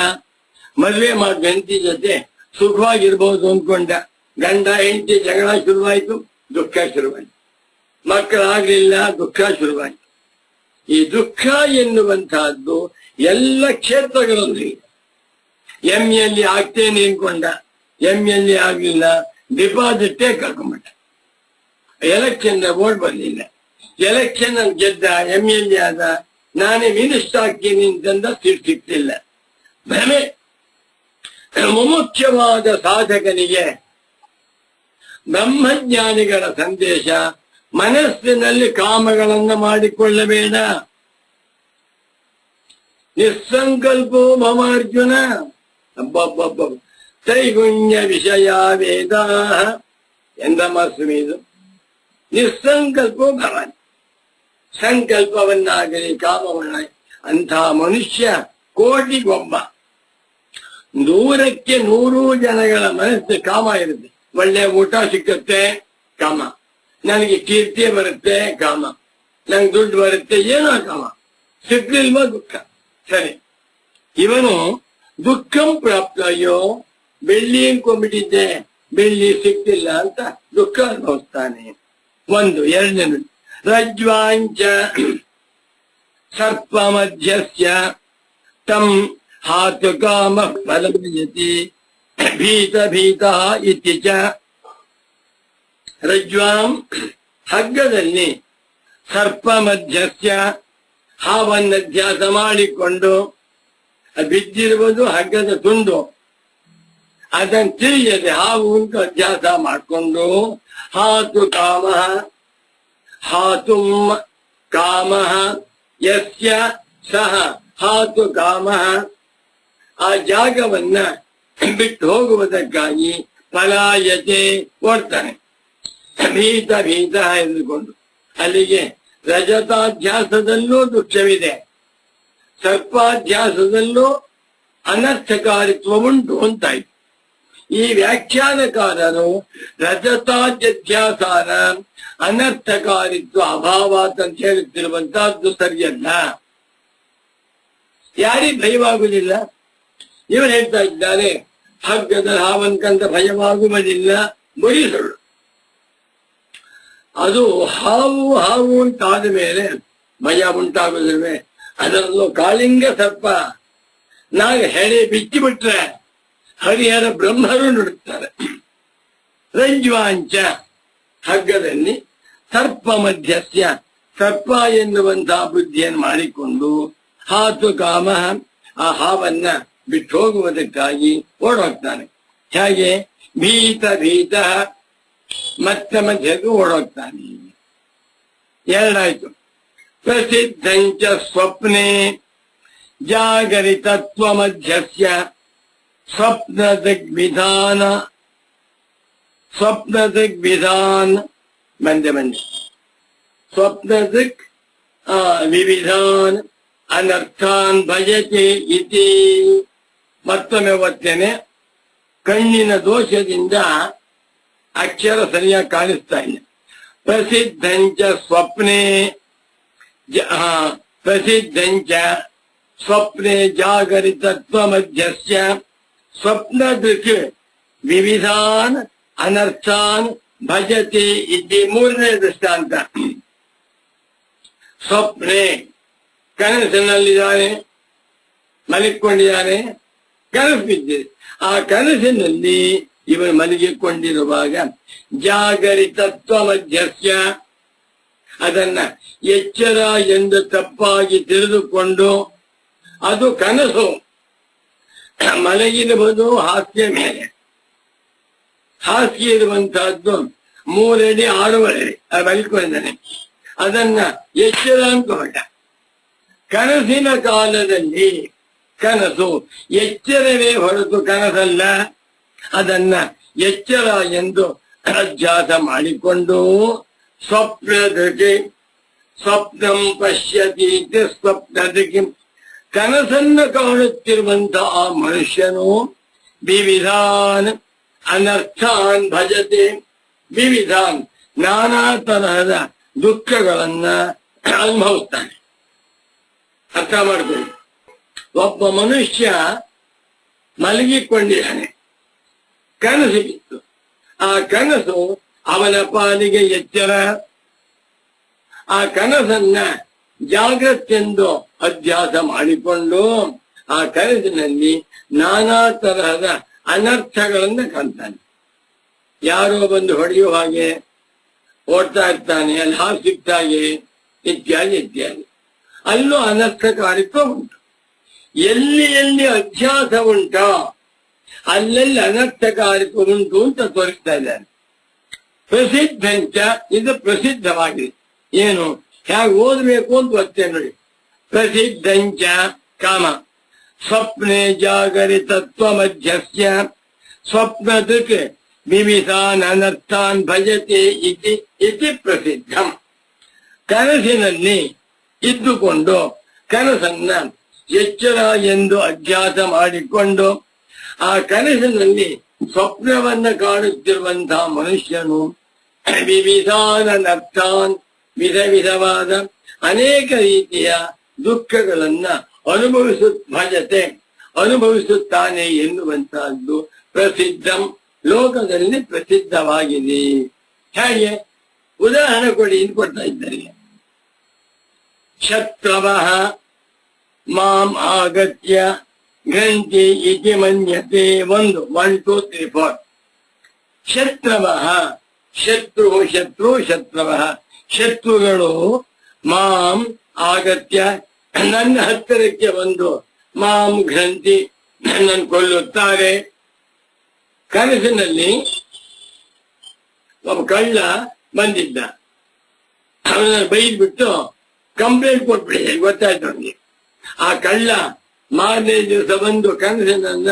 ಮದುವೆ ಮಾಡಿ ಹೆಂಡತಿ ಜೊತೆ ಸುಖವಾಗಿರ್ಬೋದು ಅಂದ್ಕೊಂಡ, ಗಂಡ ಹೆಂಡತಿ ಜಗಳ ಶುರುವಾಯ್ತು, ದುಃಖ ಶುರುವಾಯ್ತು. ಮಕ್ಕಳಾಗ್ಲಿಲ್ಲ, ದುಃಖ ಶುರುವಾಯ್ತು. ಈ ದುಃಖ ಎನ್ನುವಂತಹದ್ದು ಎಲ್ಲ ಕ್ಷೇತ್ರಗಳಲ್ಲೂ ಇದೆ. ಎಂಎಲ್ಎ ಆಗ್ತೇನೆ ಅನ್ಕೊಂಡ, ಎಂಎಲ್ಎ ಆಗ್ಲಿಲ್ಲ, ಡಿಪಾಸಿಟೇ ಕಳ್ಕೊಂಡ್ಬಿಟ್ಟ. ಎಲೆಕ್ಷನ್ ವೋಟ್ ಬರ್ಲಿಲ್ಲ, ಎಲೆಕ್ಷನ್ ಅಲ್ಲಿ ಗೆದ್ದ, ಎಂಎಲ್ಎ ಆದ, ನಾನೇ ಮಿನಿಸ್ಟರ್ ಆಗ್ತೀನಿ ಅಂತಂದ, ಸೀಟ್ ಸಿಗ್ತಿಲ್ಲ. ಭ್ರಮೆ. ಮುಖ್ಯವಾದ ಸಾಧಕನಿಗೆ ಬ್ರಹ್ಮಜ್ಞಾನಿಗಳ ಸಂದೇಶ, ಮನಸ್ಸಿನಲ್ಲಿ ಕಾಮಗಳನ್ನು ಮಾಡಿಕೊಳ್ಳಬೇಡ. ನಿಸ್ಸಂಕಲ್ಪೋ ಭವಾರ್ಜುನ. ತ್ರೈಗುಣ್ಯ ವಿಷಯ ವೇದ ಎಂದ ಮಾಸುಮೀದು. ನಿಸ್ಸಂಕಲ್ಪೋ ಭವಾನ್. ಸಂಕಲ್ಪವನ್ನಾಗಲಿ ಕಾಮವನ್ನಾಗಲಿ ಅಂಥ ಮನುಷ್ಯ ಕೋಟಿಗೊಬ್ಬ. 100ಕ್ಕೆ 100 ಜನಗಳ ಮನಸ್ಸು ಕಾಮ ಇರುತ್ತೆ. ಒಳ್ಳೆ ಊಟ ಸಿಕ್ಕತ್ತೆ, ಕಾಮ. ನನಗೆ ಕೀರ್ತಿ ಬರುತ್ತೆ, ಕಾಮ. ನಂಗೆ ದುಡ್ಡು ಬರುತ್ತೆ, ಏನೋ ಕಾಮ. ಸಿಗ್ಲಿಲ್ವ, ದುಃಖ. ಸರಿ, ಇವನು ದುಃಖಂ ಪ್ರಾಪ್ತ. ಅಯ್ಯೋ ಬೆಳ್ಳಿ ಅನ್ಕೊಂಡ್ಬಿಟ್ಟಿದ್ದೆ, ಬೆಳ್ಳಿ ಸಿಕ್ತಿಲ್ಲ ಅಂತ ದುಃಖ ಅನುಭವಿಸ್ತಾನೆ. 1. 2. ರಜ್ವಾಂಚ ಸರ್ಪ ಮಧ್ಯಸ್ಯ ತಂ ಹಾತು ಕಾಮ ಫಲಯತಿ ಭೀತ ಭೀತ ಇತಿ ಚ. ರಜ್ವಾಂ ಹಗ್ಗದಲ್ಲಿ ಸರ್ಪ ಮಧ್ಯಸ್ಯ ಹಾವನ್ನಧ್ಯಾಸ ಮಾಡಿಕೊಂಡು ಬಿದ್ದಿರುವುದು ಹಗ್ಗದ ತುಂಡು, ಅದನ್ನು ತಿಳಿಯದೆ ಹಾವು ಅಂತ ಅಧ್ಯಾಸ ಮಾಡಿಕೊಂಡು ಹಾತು ಕಾಮ ಹಾತುಂ ಕಾಮ ಯಸ್ಯ ಸಹ ಹಾತು ಕಾಮ ಆ ಜಾಗವನ್ನ ಬಿಟ್ಟು ಹೋಗುವುದಕ್ಕಾಗಿ ಪಲಾಯತೆ ಓಡ್ತಾನೆ ಭೀತ ಭೀತ ಎಂದುಕೊಂಡು. ಅಲ್ಲಿಗೆ ರಜತಾಧ್ಯಾಸದಲ್ಲೂ ದುಃಖವಿದೆ, ಸರ್ಪಾಧ್ಯಾಸದಲ್ಲೂ ಅನರ್ಥಕಾರಿತ್ವವುಂಟು ಅಂತಾಯ್ತು. ಈ ವ್ಯಾಖ್ಯಾನಕಾರರು ರಜತಾಧ್ಯಾಸಾನ ಅನರ್ಥಕಾರಿತ್ವ ಅಭಾವಾತ್ ಅಂತ ಹೇಳುತ್ತಿರುವಂತಹದ್ದು ಸರಿಯಲ್ಲ. ಯಾರಿಗೆ ಭಯವಾಗುವುದಿಲ್ಲ? ಇವರು ಹೇಳ್ತಾ ಇದ್ದಾರೆ ಹಗ್ಗದ ಹಾವನ್ಕಂತ ಭಯವಾಗುವುದಿಲ್ಲ, ಬರೀ ಸುಳ್ಳು. ಅದು ಹಾವು ಹಾವು ಅಂತಾದ ಮೇಲೆ ಭಯ ಉಂಟಾಗುವುದಿಲ್ವೇ? ಅದರಲ್ಲೂ ಕಾಳಿಂಗ ಸರ್ಪ ನಾಗ ಹೆಡೆ ಬಿಚ್ಚಿ ಬಿಟ್ರೆ ಹರಿಹರ ಬ್ರಹ್ಮರು ನುಡುತ್ತಾರೆ. ರಜ್ವಾಂಚ ಹಗ್ಗದಲ್ಲಿ ಸರ್ಪ ಮಧ್ಯಸ್ಯ ಸರ್ಪ ಎನ್ನುವಂತಹ ಬುದ್ಧಿಯನ್ನು ಮಾಡಿಕೊಂಡು ಹಾತು ಕಾಮ ಆ ಹಾವನ್ನ ಬಿಟ್ಟು ಹೋಗುವುದಕ್ಕಾಗಿ ಓಡೋಗ್ತಾನೆ. ಹೇಗೆ? ಭೀತ ಭೀತ ಮತ್ತೆ ಮಧ್ಯಕ್ಕೂ ಓಡೋಗ್ತಾನೆ. ಎರಡಾಯ್ತು. ಪ್ರಸಿದ್ಧಂಚ ಸ್ವಪ್ನೆ ಜಾಗರಿತತ್ವ ಮಧ್ಯಸ್ಯ ಸ್ವಪ್ನ ದಿಗ್ವಿಧಾನ ಬಂದೆ ಸ್ವಪ್ನ ದಿಕ್ ವಿವಿಧಾನ್ ಅನರ್ಥಾನ್ ಭಜತೆ ಇತಿ. ಮತ್ತೊಮ್ಮೆ ಓದ್ತೇನೆ. ಕಣ್ಣಿನ ದೋಷದಿಂದ ಅಕ್ಷರ ಸರಿಯಾಗಿ ಕಾಣಿಸ್ತಾ ಇಲ್ಲ. ಪ್ರಸಿದ್ಧಂಚ ಸ್ವಪ್ನೆ ಪ್ರಸಿದ್ಧಂಚ ಸ್ವಪ್ನೆ ಜಾಗರಿತತ್ವ ಮಧ್ಯಸ್ಯ ಸ್ವಪ್ನ ದೃಕ್ ವಿವಿಧಾನ್ ಅನರ್ಥಾನ್ ಭಜತೆ ಇತಿ. ಮೂರನೇ ದೃಷ್ಟಾಂತ. ಸ್ವಪ್ನೆ ಕನಸಿನಲ್ಲಿದ್ದಾನೆ, ಮಲಗಿಕೊಂಡಿದ್ದಾನೆ, ಕನಸು ಬಿದ್ದಿದೆ. ಆ ಕನಸಿನಲ್ಲಿ ಇವನು ಮಲಗಿಕೊಂಡಿರುವಾಗ ಜಾಗರಿತತ್ವ ಮಧ್ಯಸ್ಯ ಅದನ್ನ ಎಚ್ಚರ ಎಂದು ತಪ್ಪಾಗಿ ತಿಳಿದುಕೊಂಡು ಅದು ಕನಸು. ಮಲಗಿರುವುದು ಹಾಸಿಗೆ ಮೇಲೆ, ಹಾಸಿಗೆ ಇರುವಂತಹದ್ದು 3 ಅಡಿ 6 ಅಡಿ ಮಲಗಿಕೊಂಡಿದ್ದಾನೆ. ಅದನ್ನ ಎಚ್ಚರ ಅಂತ ಹೊರಟ. ಕನಸಿನ ಕಾಲದಲ್ಲಿ ಕನಸು ಎಚ್ಚರವೇ ಹೊರತು ಕನಸಲ್ಲ. ಅದನ್ನ ಎಚ್ಚರ ಎಂದು ಅಭ್ಯಾಸ ಮಾಡಿಕೊಂಡು ಸ್ವಪ್ನದೃಗೆ ಸ್ವಪ್ನಂ ಪಶ್ಯತಿ ಸ್ವಪ್ನದೃಗೆ ಕನಸನ್ನು ಕಾಣುತ್ತಿರುವಂತಹ ಆ ಮನುಷ್ಯನು ವಿವಿಧಾನ್ ಅನರ್ಥಾನ್ ಭಜತೆ. ವಿವಿಧಾನ್ ನಾನಾ ತರಹದ ದುಃಖಗಳನ್ನ ಅನುಭವಿಸ್ತಾನೆ. ಅರ್ಥ ಮಾಡ್ಕೊಳ್ಳಿ. ಒಬ್ಬ ಮನುಷ್ಯ ಮಲಗಿಕೊಂಡಿದ್ದಾನೆ, ಕನಸು ಬಿತ್ತು. ಆ ಕನಸು ಅವನ ಪಾಲಿಗೆ ಎಚ್ಚರ. ಆ ಕನಸನ್ನ ಜಾಗ್ರತೆಂದು ಅಭ್ಯಾಸ ಮಾಡಿಕೊಂಡು ಆ ಕನಸಿನಲ್ಲಿ ನಾನಾ ತರಹದ ಅನರ್ಥಗಳನ್ನ ಕಾಣ್ತಾನೆ. ಯಾರೋ ಬಂದು ಹೊಡೆಯುವ ಹಾಗೆ ಓಡ್ತಾ ಇರ್ತಾನೆ, ಅಲ್ಲಿ ಹಾವು ಸಿಕ್ತಾಗೆ ಇತ್ಯಾದಿ ಇತ್ಯಾದಿ. ಅಲ್ಲೂ ಅನರ್ಥಕಾರಿತ್ವ ಉಂಟು. ಎಲ್ಲಿ ಎಲ್ಲಿ ಅಭ್ಯಾಸ ಉಂಟೋ ಅಲ್ಲೆಲ್ಲಿ ಅನರ್ಥಕಾರಿತ್ವ ಉಂಟು ಅಂತ ತೋರಿಸ್ತಾ ಇದ್ದಾರೆ. ಪ್ರಸಿದ್ಧಂಚ ಇದು ಪ್ರಸಿದ್ಧವಾಗಿದೆ. ಏನು ಹೇಗೆ ಓದಬೇಕು ಅಂತ ಗೊತ್ತೇ ನೋಡಿ. ಪ್ರಸಿದ್ಧಂಚ ಕಾಮ ಸ್ವಪ್ನೆ ಜಾಗರಿತತ್ವ ಮಧ್ಯಸ್ಯ ಸ್ವಪ್ನದೃಕ್ ವಿವಿಧಾನ್ ಅನರ್ಥಾನ್ ಭಜತೆ ಇತಿ ಪ್ರಸಿದ್ಧಂ. ಕನಸಿನಲ್ಲಿ ಇದ್ದುಕೊಂಡು ಕನಸನ್ನ ಎಚ್ಚರ ಎಂದು ಅಭ್ಯಾಸ ಮಾಡಿಕೊಂಡು ಆ ಕನಸಿನಲ್ಲಿ ಸ್ವಪ್ನವನ್ನ ಕಾಣುತ್ತಿರುವಂತಹ ಮನುಷ್ಯನು ವಿವಿಧಾನ್ ಅನರ್ಥಾನ್ ವಿಧ ವಿಧವಾದ ಅನೇಕ ರೀತಿಯ ದುಃಖಗಳನ್ನ ಅನುಭವಿಸುತ್ತಾನೆ ಎನ್ನುವಂತಹದ್ದು ಪ್ರಸಿದ್ಧಂ, ಲೋಕದಲ್ಲಿ ಪ್ರಸಿದ್ಧವಾಗಿದೆ. ಹೇಗೆ? ಉದಾಹರಣೆ ಕೊಡಿ ಅಂತ ಕೊಡ್ತಾ ಇದ್ದಾರೆ. ಶತ್ರವಃ ಮಾಂ ಆಗತ್ಯ ಗ್ರಂಥಿ ಇತಿ ಮನ್ಯತೆ. 1 2 3 4. ಶತ್ರವಃ ಶತ್ರು ಶತ್ರು ಶತ್ರವಃ ಶತ್ರುಗಳು ಮಾಂ ಆಗತ್ಯ ನನ್ನ ಹತ್ತಿರಕ್ಕೆ ಬಂದು ಮಾಂ ಗ್ರಂಥಿ ನನ್ನನ್ನು ಕೊಲ್ಲುತ್ತಾರೆ. ಕನಸಿನಲ್ಲಿ ಒಬ್ಬ ಕಳ್ಳ ಬಂದಿದ್ದ, ಅವನನ್ನು ಬೈದ್ಬಿಟ್ಟು ಕಂಪ್ಲೇಂಟ್ ಕೊಟ್ಬಿಟ್ಟಿದೆ, ಗೊತ್ತಾಯ್ತು ಅವನಿಗೆ. ಆ ಕಳ್ಳ ಮಾರನೇ ದಿವಸ ಬಂದು ಕನಸನ್ನ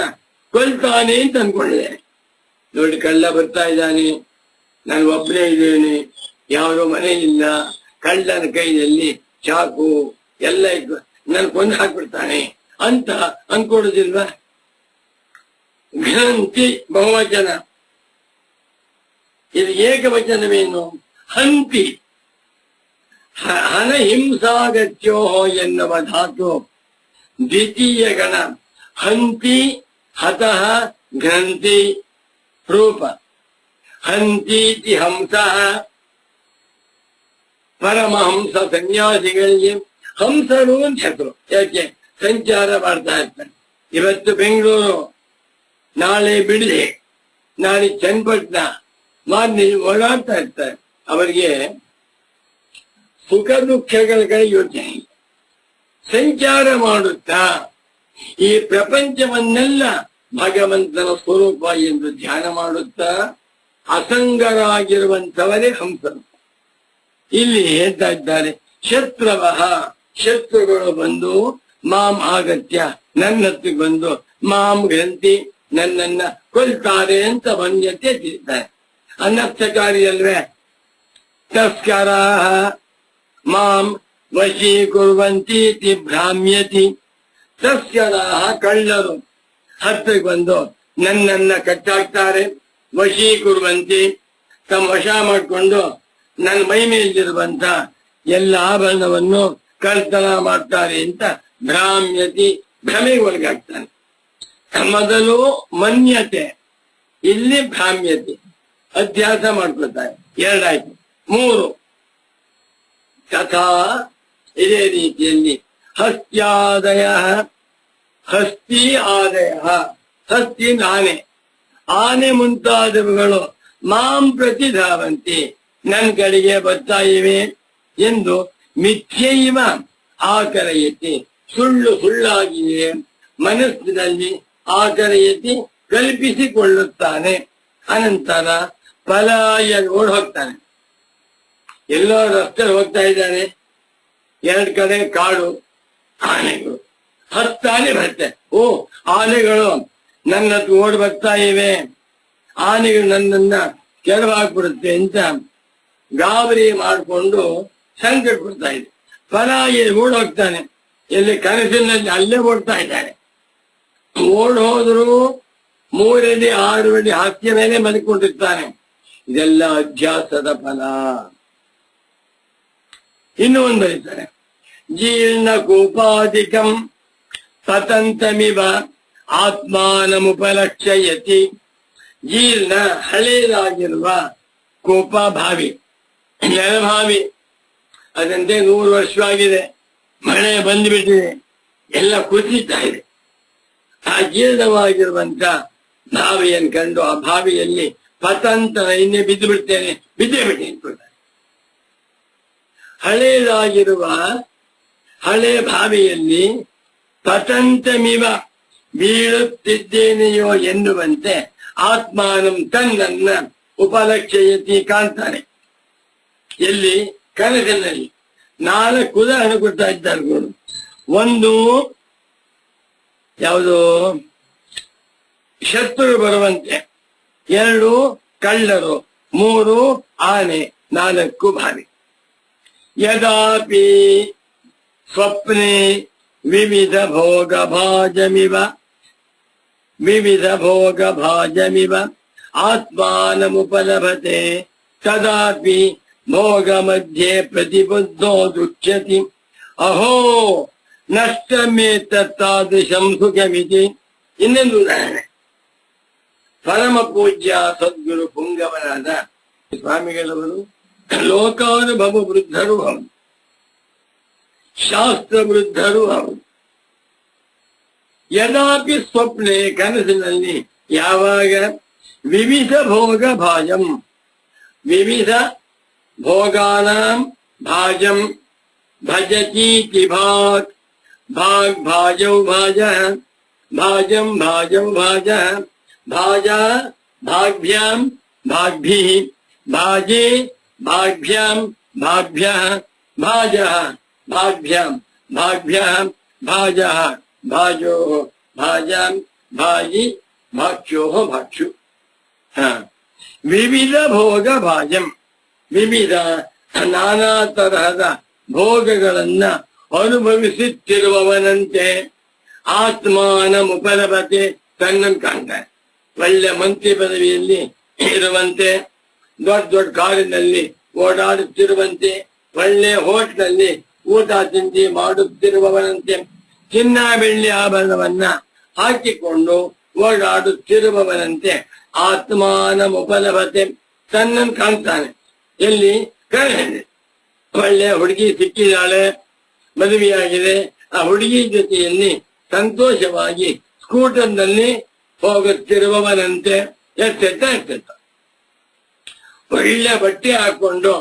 ಕೊಲ್ತಾನೆ ಅಂತ ಅನ್ಕೊಂಡಿದೆ. ನೋಡಿ, ಕಳ್ಳ ಬರ್ತಾ ಇದ್ದಾನೆ, ನಾನು ಒಬ್ಬನೇ ಇದ್ದೇನೆ, ಯಾವುದೋ ಮನೆ ಇಲ್ಲ, ಕಳ್ಳನ ಕೈಯಲ್ಲಿ ಚಾಕು ಎಲ್ಲ ಇದ್ದು ನನ್ ಕೊಂದು ಹಾಕ್ಬಿಡ್ತಾನೆ ಅಂತ ಅನ್ಕೊಡುದಿಲ್ವಾ? ಗ್ರಂಥಿ ಬಹುವಚನ, ಇದು ಏಕವಚನವೇನು? ಹಂತಿ. ಹನ ಹಿಂಸಾಗತ್ಯೋ ಎನ್ನುವ ಧಾತು ದ್ವಿತೀಯ ಗಣ. ಹಂತಿ ಹತಃ ಗ್ರಂಥಿ ರೂಪ. ಹಂತೀತಿ ಹಂಸಃ. ಪರಮಹಂಸ ಸನ್ಯಾಸಿಗಳಿಗೆ ಹಂಸರು ಅಂತ ಹೆಸರು. ಯಾಕೆ? ಸಂಚಾರ ಮಾಡ್ತಾ ಇರ್ತಾರೆ. ಇವತ್ತು ಬೆಂಗಳೂರು, ನಾಳೆ ಬಿಡ್ಲಿ, ನಾಳೆ ಚನ್ನಪಟ್ಟಣ ಮಾರ್ನಿ ಓಡಾಡ್ತಾ ಇರ್ತಾರೆ. ಅವರಿಗೆ ಸುಖ ದುಃಖಗಳ ಕಡೆ ಯೋಚನೆ ಇಲ್ಲ. ಸಂಚಾರ ಮಾಡುತ್ತಾ ಈ ಪ್ರಪಂಚವನ್ನೆಲ್ಲ ಭಗವಂತನ ಸ್ವರೂಪ ಎಂದು ಧ್ಯಾನ ಮಾಡುತ್ತಾ ಅಸಂಗರಾಗಿರುವಂತವರೇ ಹಂಸರು. ಇಲ್ಲಿ ಹೇಳ್ತಾ ಇದ್ದಾರೆ, ಶತ್ರವಃ ಶತ್ರುಗಳು ಬಂದು ಮಾಂ ಆಗತ್ಯ ನನ್ನ ಹತ್ತಿಗೆ ಬಂದು ಮಾಂ ಗ್ರಂಥಿ ನನ್ನನ್ನ ಕೊಲ್ತಾರೆ ಅಂತ ಮನ್ಯತೆ ತಿಳಿತಾರೆ. ಅನರ್ಥಕಾರಿ ಅಲ್ವೇ? ತಸ್ಕರಾಹ ಮಾಂ ವಶೀಕುರ್ವಂತೀತಿ ಭ್ರಾಮ್ಯತಿ. ತಸ್ಕರಾಹ ಕಳ್ಳರು ಹತ್ತಿಗೆ ಬಂದು ನನ್ನನ್ನ ಕಟ್ಟಾಕ್ತಾರೆ. ವಶೀಕುರ್ವಂತಿ ತಮ್ಮ ವಶ ಮಾಡಿಕೊಂಡು ನನ್ನ ಮೈ ಮೇಲಿರುವಂತ ಎಲ್ಲ ಆಭರಣವನ್ನು ಕಳ್ತನ ಮಾಡ್ತಾರೆ ಅಂತ ಭ್ರಾಮ್ಯತಿ, ಭ್ರಮೆಗೆ ಒಳಗಾಗ್ತಾನೆ. ಮೊದಲು ಮನ್ಯತೆ, ಇಲ್ಲಿ ಭ್ರಾಮ್ಯತೆ, ಅಧ್ಯಾಸ ಮಾಡ್ಕೊಳ್ತಾರೆ. 2 ಆಯ್ತು. 3 ತಥಾ ಇದೇ ರೀತಿಯಲ್ಲಿ ಹಸ್ತ್ಯಾದಯ. ಹಸ್ತಿ ಆದಯ, ಹಸ್ತಿ ಆನೆ, ಆನೆ ಮುಂತಾದವುಗಳು ಮಾಂ ಪ್ರತಿ ಧಾವಂತಿ ನನ್ನ ಕಡೆಗೆ ಬರ್ತಾ ಇವೆ ಎಂದು ಮಿಥ್ಯೈವ ಆಕರಯತಿ, ಸುಳ್ಳು ಸುಳ್ಳಾಗಿಯೇ ಮನಸ್ಸಿನಲ್ಲಿ ಆಕರಯತಿ ಕಲ್ಪಿಸಿಕೊಳ್ಳುತ್ತಾನೆ. ಅನಂತರ ಪಲಾಯ ಓಡ್ ಹೋಗ್ತಾನೆ. ಎಲ್ಲೋ ರಸ್ತೆ ಹೋಗ್ತಾ ಇದ್ದಾನೆ, 2 ಕಡೆ ಕಾಡು, ಆನೆಗಳು. 10 ಆನೆ ಬರುತ್ತೆ. ಓ, ಆನೆಗಳು ನನ್ನ ಓಡ್ ಬರ್ತಾ ಇವೆ, ಆನೆಗಳು ನನ್ನನ್ನ ಕೆಳವಾಗ್ಬಿಡುತ್ತೆ ಅಂತ ಗಾಬರಿ ಮಾಡಿಕೊಂಡು ಸಂಕಟ ಕೊಡ್ತಾ ಇದೆ. ಪಲಾಯ ಓಡ್ ಹೋಗ್ತಾನೆ. ಎಲ್ಲಿ? ಕನಸಿನಲ್ಲಿ ಅಲ್ಲೇ ಓಡ್ತಾ ಇದ್ದಾನೆ. ಓಡ್ ಹೋದ್ರು 3 ಅಡಿ 6 ಅಡಿ ಹಾಸ್ಯ ಮೇಲೆ ಮಲ್ಕೊಂಡಿರ್ತಾನೆ. ಇದೆಲ್ಲ ಅಧ್ಯಾಸದ ಫಲ. ಇನ್ನೂ ಒಂದು ಬರೀತಾರೆ, ಜೀರ್ಣ ಕೂಪಾಧಿಕಂ ಪತಂತಮಿವ ಆತ್ಮಾನಮುಪಲಕ್ಷ್ಯಯತಿ. ಜೀರ್ಣ ಹಳೇದಾಗಿರುವ ಕೋಪ ಭಾವಿ, ನೆಲಭಾವಿ, ಅದಂತೆ 100 ವರ್ಷವಾಗಿದೆ, ಮಳೆ ಬಂದುಬಿಟ್ಟಿದೆ, ಎಲ್ಲ ಕುಸಿತಾ ಇದೆ. ಆ ಜೀರ್ಣವಾಗಿರುವಂತ ಭಾವಿಯನ್ನು ಕಂಡು ಆ ಭಾವಿಯಲ್ಲಿ ಪತಂತನ ಇನ್ನೇ ಬಿದ್ದು ಬಿಡ್ತೇನೆ, ಬಿದ್ದೇ ಬಿಟ್ಟೆ ಅಂದ್ಕೊಳ್ತಾರೆ. ಹಳೇದಾಗಿರುವ ಹಳೆ ಭಾವಿಯಲ್ಲಿ ಪತಂತಮಿವ ಬೀಳುತ್ತಿದ್ದೇನೆಯೋ ಎನ್ನುವಂತೆ ಆತ್ಮಾನಂ ತನ್ನನ್ನ ಉಪಲಕ್ಷ್ಯಯತಿ ಕಾಣ್ತಾನೆ. ಎಲ್ಲಿ? ಕನಸಿನಲ್ಲಿ. 4 ಉದಾಹರಣೆ ಕೊಡ್ತಾ ಇದ್ದಾರೆ ಗುರು. 1 ಯಾವುದು? ಶತ್ರು ಬರುವಂತೆ. 2 ಕಳ್ಳರು. 3 ಆನೆ. 4 ಭಾವಿ. ಯದಾಪಿ ಸ್ವಪ್ನೆ ವಿವಿಧ ಭೋಗ ಭಾಜಮಿವ ಆತ್ಮಾನಮುಪಲಭತೆ ತದಾಪಿ ಭೋಗ ಮಧ್ಯೆ ಪ್ರತಿಬುದ್ಧೋ ದುಚ್ಯತಿ. ಅಹೋ ನಷ್ಟಮೇತಾದೃಶಂ ಸುಖಮಿತಿ. ಇನ್ನೊಂದು ಉದಾಹರಣೆ, ಪರಮ ಪೂಜ್ಯ ಸದ್ಗುರು ಪುಂಗವನಾದ ಸ್ವಾಮಿಗಳವರು ಲೋಕಾನುಭವ ವೃದ್ಧರು. ಶಾಸ್ತ್ರವೃದ್ಧರು ಅವರು. ಯದಾಪಿ ಸ್ವಪ್ನೆ ಕನಸಿನಲ್ಲಿ ಯಾವಾಗ ವಿವಿಧ ಭೋಗ ಭಾಜಂ ವಿವಿಧ ಭೋಗಾನಾಂ ಭಾಜಂ ಭಜತೀತಿ ಭಾಗ್ ಭಾಗ್ ಭಾಜೌ ಭಾಜಃ ಭಾಜಂ ಭಾಜೌ ಭಾಜಃ ಭಾಜಾ ಭಾಗ್ಭ್ಯಾಂ ಭಾಗ್ಭಿಃ ಭಾಜೆ ಭಾಗ್ಭ್ಯಾಂ ಭಾಗ್ಭ್ಯಃ ಭಾಜಃ ಭಾಗ್ಭ್ಯಾಂ ಭಾಗ್ಭ್ಯಃ ಭಾಜಃ ಭಾಜೋ ಭಾಜಾಂ ಭಾಜಿ ಭಾಕ್ಷೋ ಭಾಕ್ಷು. ವಿವಿಧ ಭೋಗ ಭಾಜಂ ವಿವಿಧ ನಾನಾ ತರಹದ ಭೋಗಗಳನ್ನ ಅನುಭವಿಸುತ್ತಿರುವವನಂತೆ ಆತ್ಮಾನ ಮುಪಲಭತೆ ತನ್ನನ್ನು ಕಾಣ್ತಾನೆ. ಒಳ್ಳೆ ಮಂತ್ರಿ ಪದವಿಯಲ್ಲಿ ಇರುವಂತೆ, ದೊಡ್ಡ ದೊಡ್ಡ ಕಾರಿನಲ್ಲಿ ಓಡಾಡುತ್ತಿರುವಂತೆ, ಒಳ್ಳೆ ಹೋಟ್ಲಲ್ಲಿ ಊಟ ತಿಂಡಿ ಮಾಡುತ್ತಿರುವವನಂತೆ, ಚಿನ್ನ ಬೆಳ್ಳಿ ಆಭರಣವನ್ನ ಹಾಕಿಕೊಂಡು ಓಡಾಡುತ್ತಿರುವವನಂತೆ ಆತ್ಮಾನ ಉಪಲಭತೆ ತನ್ನನ್ನು ಕಾಣ್ತಾನೆ. ಎಲ್ಲಿ? ಕಣ್ಣಲ್ಲಿ. ಒಳ್ಳೆ ಹುಡುಗಿ ಸಿಕ್ಕಿದಾಳೆ, ಮದುವೆಯಾಗಿದೆ, ಆ ಹುಡುಗಿ ಜೊತೆಯಲ್ಲಿ ಸಂತೋಷವಾಗಿ ಸ್ಕೂಟರ್ನಲ್ಲಿ ಹೋಗುತ್ತಿರುವವನಂತೆ ಎಷ್ಟೆತ್ತ ಒಳ್ಳೆ ಬಟ್ಟೆ ಹಾಕೊಂಡು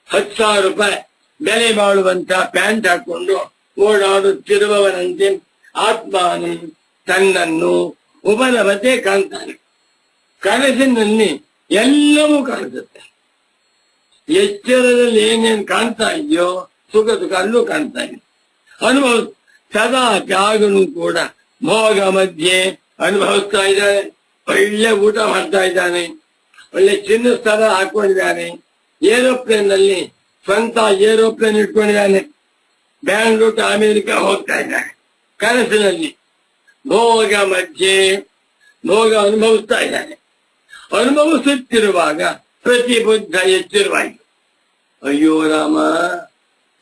10,000 ರೂಪಾಯಿ ಬೆಲೆ ಬಾಳುವಂತ ಪ್ಯಾಂಟ್ ಹಾಕೊಂಡು ಓಡಾಡುತ್ತಿರುವವನಂತೆ ಆತ್ಮಾನು ತನ್ನನ್ನು ಉಪಲಭತೆ ಕಾಣ್ತಾನೆ. ಕನಸಿನಲ್ಲಿ ಎಲ್ಲವೂ ಕಾಣಿಸುತ್ತೆ. ಎಚ್ಚರದಲ್ಲಿ ಏನೇನು ಕಾಣ್ತಾ ಇದೆಯೋ ಸುಖ ಸುಖ ಅಲ್ಲೂ ಕಾಣ್ತಾ ಇದೆ. ಅನುಭವ ಸದಾ ತ್ಯಾಗನು ಕೂಡ ಭೋಗ ಮಧ್ಯೆ ಅನುಭವಿಸ್ತಾ ಇದ್ದಾನೆ. ಒಳ್ಳೆ ಊಟ ಮಾಡ್ತಾ ಇದ್ದಾನೆ, ಒಳ್ಳೆ ಚಿನ್ನದ ಸ್ಥಳ ಹಾಕೊಂಡಿದ್ದಾನೆ, ಏರೋಪ್ಲೇನ್ ನಲ್ಲಿ ಸ್ವಂತ ಏರೋಪ್ಲೇನ್ ಇಟ್ಕೊಂಡಿದ್ದಾನೆ, ಬ್ಯಾಂಗ್ಳೂರ್ ಟು ಅಮೆರಿಕ ಹೋಗ್ತಾ ಇದ್ದಾನೆ. ಕನಸಿನಲ್ಲಿ ಭೋಗ ಮಧ್ಯೆ ಭೋಗ ಅನುಭವಿಸ್ತಾ ಇದ್ದಾನೆ. ಅನುಭವಿಸುತ್ತಿರುವಾಗ ಪ್ರತಿಬುದ್ಧ ಎಚ್ಚರವಾಯಿತು. ಅಯ್ಯೋ ರಾಮ,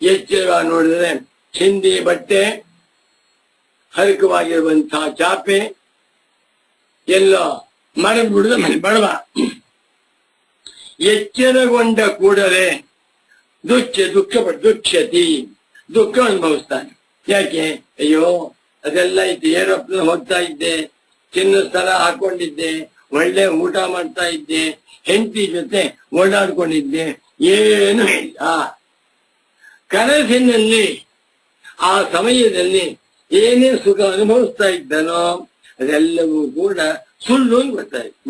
ಎಚ್ಚರ ನೋಡಿದ್ರೆ ಹಿಂದಿ ಬಟ್ಟೆ, ಹರಕವಾಗಿರುವಂತಹ ಚಾಪೆ ಎಲ್ಲ ಮರದ ಬಿಡುದ ಮನೆ ಬಡವ. ಎಚ್ಚರಗೊಂಡ ಕೂಡಲೇ ದುಃಖತಿ ದುಃಖ ಅನುಭವಿಸ್ತಾನೆ. ಯಾಕೆ? ಅಯ್ಯೋ ಅದೆಲ್ಲ ಇತ್ತು, ಏರೋಪ್ಲೇನ್ ಹೋಗ್ತಾ ಇದ್ದೆ, ಚಿನ್ನದ ಸ್ಥಳ ಹಾಕೊಂಡಿದ್ದೆ, ಒಳ್ಳೆ ಊಟ ಮಾಡ್ತಾ ಇದ್ದೆ, ಹೆಂಡತಿ ಜೊತೆ ಓಡಾಡ್ಕೊಂಡಿದ್ದೆ, ಏನು ಇಲ್ಲ. ಕನಸಿನಲ್ಲಿ ಆ ಸಮಯದಲ್ಲಿ ಏನೇ ಸುಖ ಅನುಭವಿಸ್ತಾ ಇದ್ದನೋ ಅದೆಲ್ಲವೂ ಕೂಡ ಸುಳ್ಳು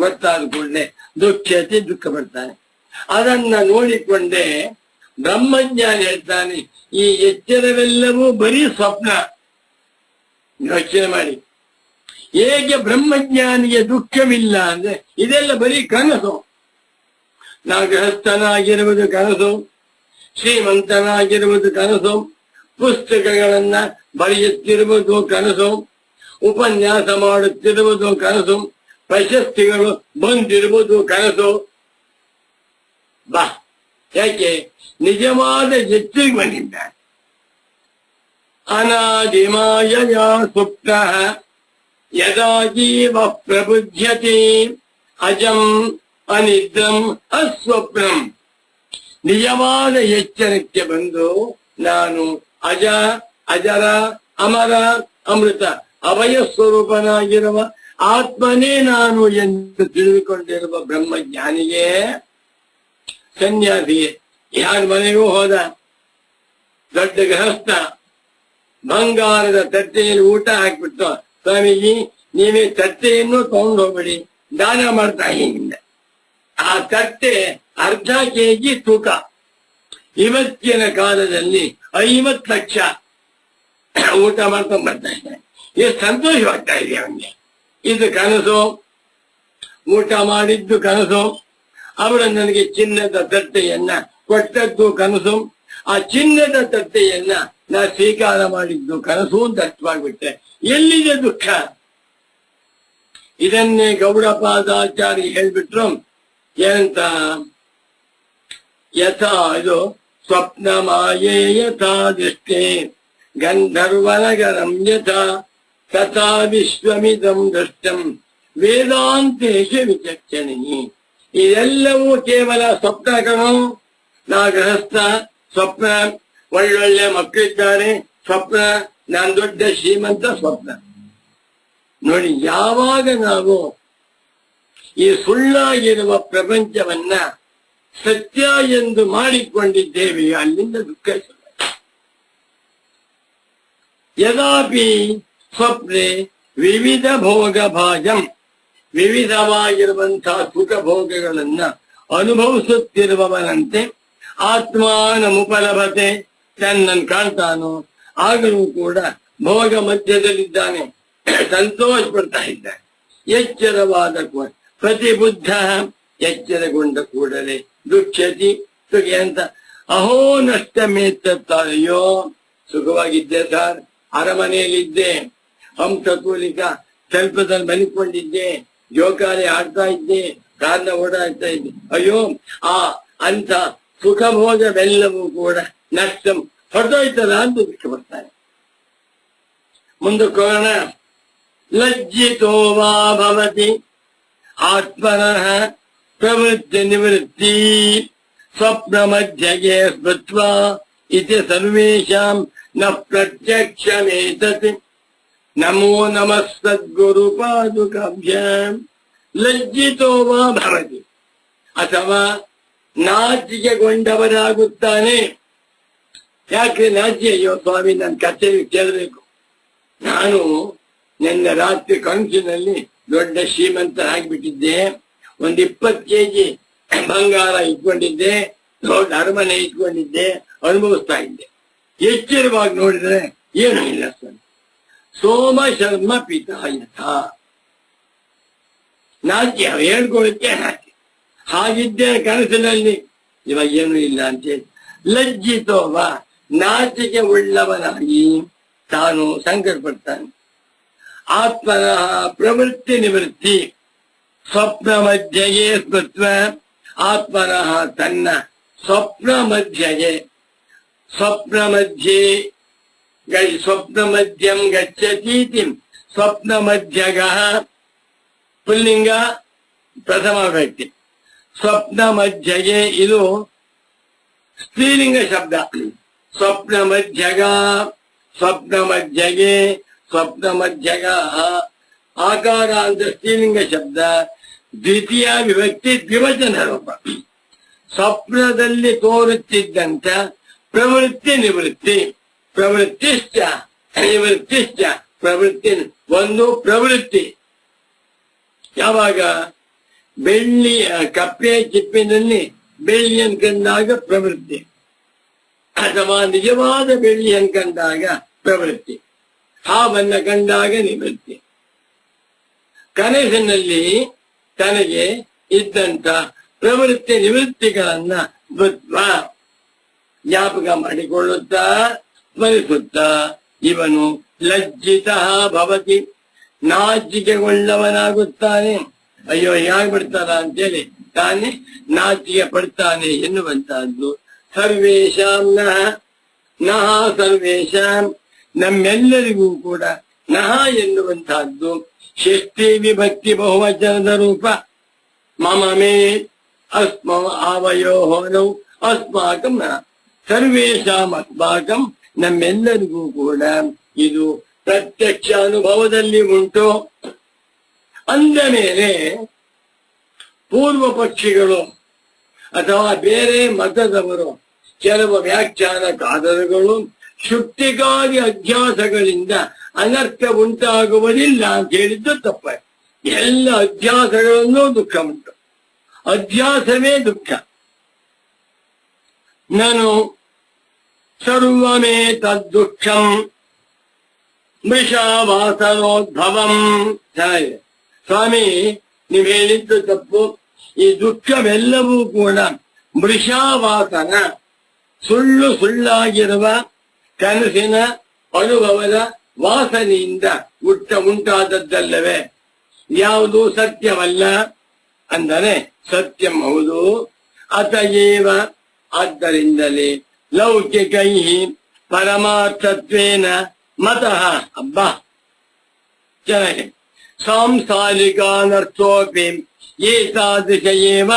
ಗೊತ್ತಾದ ಕೂಡಲೇ ದುಃಖ ಪಡ್ತಾನೆ. ಅದನ್ನ ನೋಡಿಕೊಂಡೇ ಬ್ರಹ್ಮಜ್ಞಾನಿ ಹೇಳ್ತಾನೆ, ಈ ಎಚ್ಚರವೆಲ್ಲವೂ ಬರೀ ಸ್ವಪ್ನ. ಯೋಚನೆ ಮಾಡಿ, ಹೇಗೆ ಬ್ರಹ್ಮಜ್ಞಾನಿಗೆ ದುಃಖವಿಲ್ಲ ಅಂದ್ರೆ ಇದೆಲ್ಲ ಬರೀ ಕನಸು. ನಾ ಗೃಹಸ್ಥನಾಗಿರುವುದು ಕನಸು, ಶ್ರೀಮಂತನಾಗಿರುವುದು ಕನಸು, ಪುಸ್ತಕಗಳನ್ನ ಬರೆಯುತ್ತಿರುವುದು ಕನಸು, ಉಪನ್ಯಾಸ ಮಾಡುತ್ತಿರುವುದು ಕನಸು, ಪ್ರಶಸ್ತಿಗಳು ಬಂದಿರುವುದು ಕನಸು. ಬಾ, ಯಾಕೆ? ನಿಜವಾದ ಎಚ್ಚರಿಕೆ ಬಂದಿದ್ದ. ಅನಾದಿಮಾಯ ಸುಪ್ತ ಯದಾ ಜೀವ ಪ್ರಬುಧ್ಯತೆ ಅಜಂ ಅನಿದ್ರಂ ಅಸ್ವಪ್ನಂ. ನಿಜವಾದ ಎಚ್ಚರಕ್ಕೆ ಬಂದು ನಾನು ಅಜ, ಅಜರ, ಅಮರ, ಅಮೃತ, ಅಭಯ ಸ್ವರೂಪನಾಗಿರುವ ಆತ್ಮನೇ ನಾನು ಎಂದು ತಿಳಿದುಕೊಂಡಿರುವ ಬ್ರಹ್ಮಜ್ಞಾನಿಗೆ, ಸನ್ಯಾಸಿಗೆ, ಯಾರ ಮನೆಗೂ ಹೋದ, ದೊಡ್ಡ ಗೃಹಸ್ಥ ಬಂಗಾರದ ತಟ್ಟೆಯಲ್ಲಿ ಊಟ ಹಾಕ್ಬಿಟ್ಟು, ಸ್ವಾಮೀಜಿ ನೀವೇ ತಟ್ಟೆಯನ್ನು ತಗೊಂಡು ಹೋಗ್ಬೇಡಿ, ದಾನ ಮಾಡ್ತಾ ಹಿಂದೆ. ಆ ತಟ್ಟೆ 1/2 kg ತೂಕ. ಇವತ್ತಿನ ಕಾಲದಲ್ಲಿ 50 ಲಕ್ಷ ಊಟ ಮಾಡ್ಕೊಂಡು ಬರ್ತಾ ಇದ್ದಾರೆ. ಎಷ್ಟು ಸಂತೋಷವಾಗ್ತಾ ಇದೆ ಅವನಿಗೆ. ಇದು ಕನಸು, ಊಟ ಮಾಡಿದ್ದು ಕನಸು. ಅವರು ನನಗೆ ಚಿನ್ನದ ತಟ್ಟೆಯನ್ನ ಕೊಟ್ಟದ್ದು ಕನಸು. ಆ ಚಿನ್ನದ ತಟ್ಟೆಯನ್ನ ನಾ ಸ್ವೀಕಾರ ಮಾಡಿದ್ದು ಕನಸು ಅಂತ ಅರ್ಥವಾಗ್ಬಿಟ್ಟೆ. ಎಲ್ಲಿದೆ ದುಃಖ? ಇದನ್ನೇ ಗೌಡಪಾದಾಚಾರ್ಯ ಹೇಳ್ಬಿಟ್ರು. ಏನಂತ? ಯಥಾ ಇದು ಸ್ವಪ್ನ ಮಾಯೇ ಯಥಾ ದೃಷ್ಟೇ ಗಂಧರ್ವನಗರಂ ಯಥಾ ತಥಾ ವಿಶ್ವಮಿದಂ ದೃಷ್ಟಂ ವೇದಾಂತೇಶ ವಿಚಕ್ಷಣಿ. ಇದೆಲ್ಲವೂ ಕೇವಲ ಸ್ವಪ್ನಗಳು. ನಾ ಗೃಹಸ್ಥ ಸ್ವಪ್ನ, ಒಳ್ಳೊಳ್ಳೆ ಮಕ್ಕಳಿದ್ದಾರೆ ಸ್ವಪ್ನ, ನಾನು ದೊಡ್ಡ ಶ್ರೀಮಂತ ಸ್ವಪ್ನ. ನೋಡಿ, ಯಾವಾಗ ನಾವು ಈ ಸುಳ್ಳಾಗಿರುವ ಪ್ರಪಂಚವನ್ನ ಸತ್ಯ ಎಂದು ಮಾಡಿಕೊಂಡಿದ್ದೇವೆ, ಅಲ್ಲಿಂದ ದುಃಖ ಶುರು. ಯದಾಪಿ ಸ್ವಪ್ನೆ ವಿವಿಧ ಭೋಗ ಭಾಜಂ, ವಿವಿಧವಾಗಿರುವಂತಹ ಸುಖ ಭೋಗಗಳನ್ನ ಅನುಭವಿಸುತ್ತಿರುವವನಂತೆ ಆತ್ಮಾನಮುಪಲಭತೆ, ತನ್ನನ್ನು ಕಾಣ್ತಾನೋ ಆಗಲೂ ಕೂಡ ಭೋಗ ಮಧ್ಯದಲ್ಲಿದ್ದಾನೆ, ಸಂತೋಷ ಪಡ್ತಾ ಇದ್ದಾನೆ. ಎಚ್ಚರವಾದ ಪ್ರತಿಬುದ್ಧ, ಎಚ್ಚರಗೊಂಡ ಕೂಡಲೇ ದುಃಖತಿ ಸುಖಿ ಅಂತ. ಅಹೋ ನಷ್ಟ ಮೇತ್ತಯ್ಯೋ, ಸುಖವಾಗಿದ್ದೆ ಸರ್, ಅರಮನೆಯಲ್ಲಿದ್ದೆ, ಹಂಸತೂಲಿಕ ಸ್ವಲ್ಪದಲ್ಲಿ ಮಲಿಕೊಂಡಿದ್ದೆ, ಜೋಕಾಲಿ ಆಡ್ತಾ ಇದ್ದೆ, ಕಾರ್ನ ಓಡಾಡ್ತಾ ಇದ್ದೆ. ಅಯ್ಯೋ, ಆ ಅಂತ ಸುಖ ಭೋಗವೆಲ್ಲವೂ ಕೂಡ ನಷ್ಟ ಹೊರಟೋಯ್ತದ ಅಂತ ದುಃಖ ಬರ್ತಾನೆ. ಮುಂದಕ್ಕೆ ಹೋಗೋಣ. ಲಜ್ಜಿತೋ ವಾ ಭವತಿ ಆತ್ಮನಃ ಪ್ರವೃತ್ತಿ ನಿವೃತ್ತಿ ಸ್ವಪ್ನ ಮಧ್ಯಗೆ ಸ್ಮೃತ್ವಾ ಇತಿ ಸರ್ವೇಷಾಂ ನ ಪ್ರತ್ಯಕ್ಷಮೇತತ್. ನಮೋ ನಮಃ ಸದ್ಗುರು ಪಾದುಕಾಭ್ಯಾಂ. ಲಜ್ಜಿತೋ ವಾ ಭವತಿ, ಅಥವಾ ನಾಚಿಕೆಗೊಂಡವರಾಗುತ್ತಾನೆ. ಯಾಕೆ ನಾಚಿ? ಅಯ್ಯೋ ಸ್ವಾಮಿ, ನನ್ನ ಕಚೇರಿ ಕೇಳಬೇಕು. ನಾನು ನಿನ್ನೆ ರಾತ್ರಿ ಕನಸಿನಲ್ಲಿ ದೊಡ್ಡ ಶ್ರೀಮಂತರಾಗ್ಬಿಟ್ಟಿದ್ದೆ, 20 kg ಬಂಗಾರ ಇಟ್ಕೊಂಡಿದ್ದೆ, ದೊಡ್ಡ ಅರಮನೆ ಇಟ್ಕೊಂಡಿದ್ದೆ, ಅನುಭವಿಸ್ತಾ ಇದ್ದೆ. ಎಚ್ಚರವಾಗಿ ನೋಡಿದ್ರೆ ಏನೂ ಇಲ್ಲ ಸರ್. ಸೋಮ ಶರ್ಮ ಪಿತಾಯಥ. ನಾಟ್ಯ ಹೇಳ್ಕೊಳ್ಳಕ್ಕೆ ನಾಟ್ಯ. ಹಾಗಿದ್ದೆ ಕನಸಿನಲ್ಲಿ, ಇವಾಗ ಏನೂ ಇಲ್ಲ ಅಂತೇಳಿ ಲಜ್ಜಿತೋವ, ನಾಚಿಕೆ ಉಳ್ಳವನಾಗಿ ತಾನು ಸಂಕಟ ಪಡ್ತಾನೆ. ಆತ್ಮನ ಪ್ರವೃತ್ತಿ ನಿವೃತ್ತಿ ಸ್ವಪ್ನ ಮಧ್ಯೆಗೆ ಸ್ಮೃತ್ವ. ಆತ್ಮನಃ ತನ್ನ ಸ್ವಪ್ನ ಮಧ್ಯೆಗೆ, ಸ್ವಪ್ನ ಮಧ್ಯಂ ಗಚ್ಚತೀತಿ. ಸ್ವಪ್ನ ಮಧ್ಯಗಃ ಪುಲ್ಲಿಂಗ ಪ್ರಥಮ ವ್ಯಕ್ತಿ. ಸ್ವಪ್ನ ಮಧ್ಯಗೆ ಇದು ಸ್ತ್ರೀಲಿಂಗ ಶಬ್ದ. ಸ್ವಪ್ನ ಮಧ್ಯಗ, ಸ್ವಪ್ನ ಮಧ್ಯಗೆ, ಸ್ವಪ್ನ ಮಧ್ಯಗ ಆಕಾರ ಅಂತ ಸ್ತ್ರೀಲಿಂಗ ಶಬ್ದ. ದ್ವಿತೀಯ ವಿಭಕ್ತಿ ದ್ವಿವಚನ ರೂಪ. ಸ್ವಪ್ನದಲ್ಲಿ ತೋರುತ್ತಿದ್ದಂತ ಪ್ರವೃತ್ತಿ ನಿವೃತ್ತಿ. ಪ್ರವೃತ್ತಿಶ್ಚ ನಿವೃತ್ತಿಶ್ಚ. ಪ್ರವೃತ್ತಿ ಒಂದು ಪ್ರವೃತ್ತಿ. ಯಾವಾಗ ಬೆಳ್ಳಿ ಕಪ್ಪೆ ಚಿಪ್ಪಿನಲ್ಲಿ ಬೆಳ್ಳಿ ಅನ್ಕಂಡಾಗ ಪ್ರವೃತ್ತಿ, ಅಥವಾ ನಿಜವಾದ ಬೆಳ್ಳಿ ಅನ್ಕಂಡಾಗ ಪ್ರವೃತ್ತಿ, ಹಾವನ್ನ ಕಂಡಾಗ ನಿವೃತ್ತಿ. ಕನಸಿನಲ್ಲಿ ತನಗೆ ಇದ್ದಂತ ಪ್ರವೃತ್ತಿ ನಿವೃತ್ತಿಗಳನ್ನ ಜ್ಞಾಪಕ ಮಾಡಿಕೊಳ್ಳುತ್ತಾ ಸ್ಮರಿಸುತ್ತಾ ಇವನು ಲಜ್ಜಿತ ಭವತಿ, ನಾಚಿಕೆಗೊಳ್ಳವನಾಗುತ್ತಾನೆ. ಅಯ್ಯೋ ಹೇಗ್ಬಿಡ್ತಾರ ಅಂತೇಳಿ ತಾನೇ ನಾಚಿಕೆ ಪಡ್ತಾನೆ ಎನ್ನುವಂತಹದ್ದು. ಸರ್ವೇಶಾಂ ನಹ ಸರ್ವೇಶಾಂ, ನಮ್ಮೆಲ್ಲರಿಗೂ ಕೂಡ ನಹ ಎನ್ನುವಂತಹದ್ದು ಷಷ್ಠಿ ವಿಭಕ್ತಿ ಬಹುವಚನದ ರೂಪ. ಮಮ ಮೇ ಅಸ್ಮ ಆವಯೋಹೋ ಅಸ್ಮಾಕಂ ನಃ. ಸರ್ವೇಶಾಂ ಅಸ್ಮಾಕಂ, ನಮ್ಮೆಲ್ಲರಿಗೂ ಕೂಡ ಇದು ಪ್ರತ್ಯಕ್ಷ ಅನುಭವದಲ್ಲಿ ಉಂಟು. ಅಂದ ಮೇಲೆ ಪೂರ್ವ ಪಕ್ಷಿಗಳು ಅಥವಾ ಬೇರೆ ಮತದವರು, ಕೆಲವು ವ್ಯಾಖ್ಯಾನಕಾರರುಗಳು ಶುಕ್ತಿಕಾರಿ ಅಧ್ಯಾಸಗಳಿಂದ ಅನರ್ಥ ಉಂಟಾಗುವುದಿಲ್ಲ ಅಂತ ಹೇಳಿದ್ದು ತಪ್ಪ. ಎಲ್ಲ ಅಧ್ಯಾಸಗಳನ್ನೂ ದುಃಖ ಉಂಟು, ಅಧ್ಯಾಸವೇ ದುಃಖ. ನಾನು ಸರ್ವಮೇ ತದ್ದುಃಖಂ ಮೃಷಾವಾಸನೋದ್ಭವಂ. ಚೆನ್ನಾಗಿದೆ ಸ್ವಾಮಿ, ನೀವು ಹೇಳಿದ್ದು ತಪ್ಪು. ಈ ದುಃಖವೆಲ್ಲವೂ ಕೂಡ ಮೃಷಾವಾಸನ, ಸುಳ್ಳಾಗಿರುವ ಕನಸಿನ ಅನುಭವದ ವಾಸನೆಯಿಂದ ಉಂಟಾದದ್ದಲ್ಲವೇ? ಯಾವುದು ಸತ್ಯವಲ್ಲ ಅಂದರೆ ಸತ್ಯಂ ಹೌದು. ಅತಯೇವ, ಆದ್ದರಿಂದಲೇ ಲೌಕಿಕೈ ಪರಮಾರ್ಥತ್ವೇನ ಮತಃ. ಅಬ್ಬಾ ಚೆನ್ನಾಗಿ. ಸಾಂಸಾರಿಕಾನರ್ಥೋಪಿ ಏತಾದೃಶ ಏವ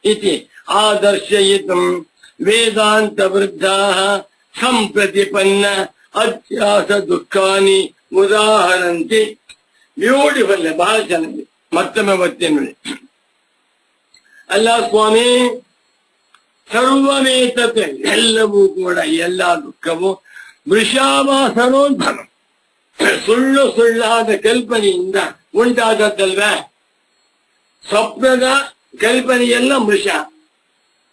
ಇತಿ ಆದರ್ಶಯಿತುಂ ವೇದಾಂತ ವೃದ್ಧಾಃ ಸಂಪ್ರತಿಪನ್ನ ಅತ್ಯಾಸ ದುಃಖಾನಿ ಉದಾಹರಂತಿ. ಬ್ಯೂಟಿಫುಲ್, ಬಹಳ ಚೆನ್ನಾಗಿದೆ. ಮತ್ತೊಮ್ಮೆ ಬರ್ತೀನಿ ನೋಡಿ. ಅಲ್ಲ ಸ್ವಾಮಿ, ಸರ್ವಮೇತತೆ, ಎಲ್ಲವೂ ಕೂಡ, ಎಲ್ಲ ದುಃಖವು ವೃಷಾವಾಸನೋದ್ಭವ, ಸುಳ್ಳು ಸುಳ್ಳಾದ ಕಲ್ಪನೆಯಿಂದ ಉಂಟಾದದ್ದಲ್ವೇ. ಸ್ವಪ್ನದ ಕಲ್ಪನೆಯೆಲ್ಲ ಮೃಷ,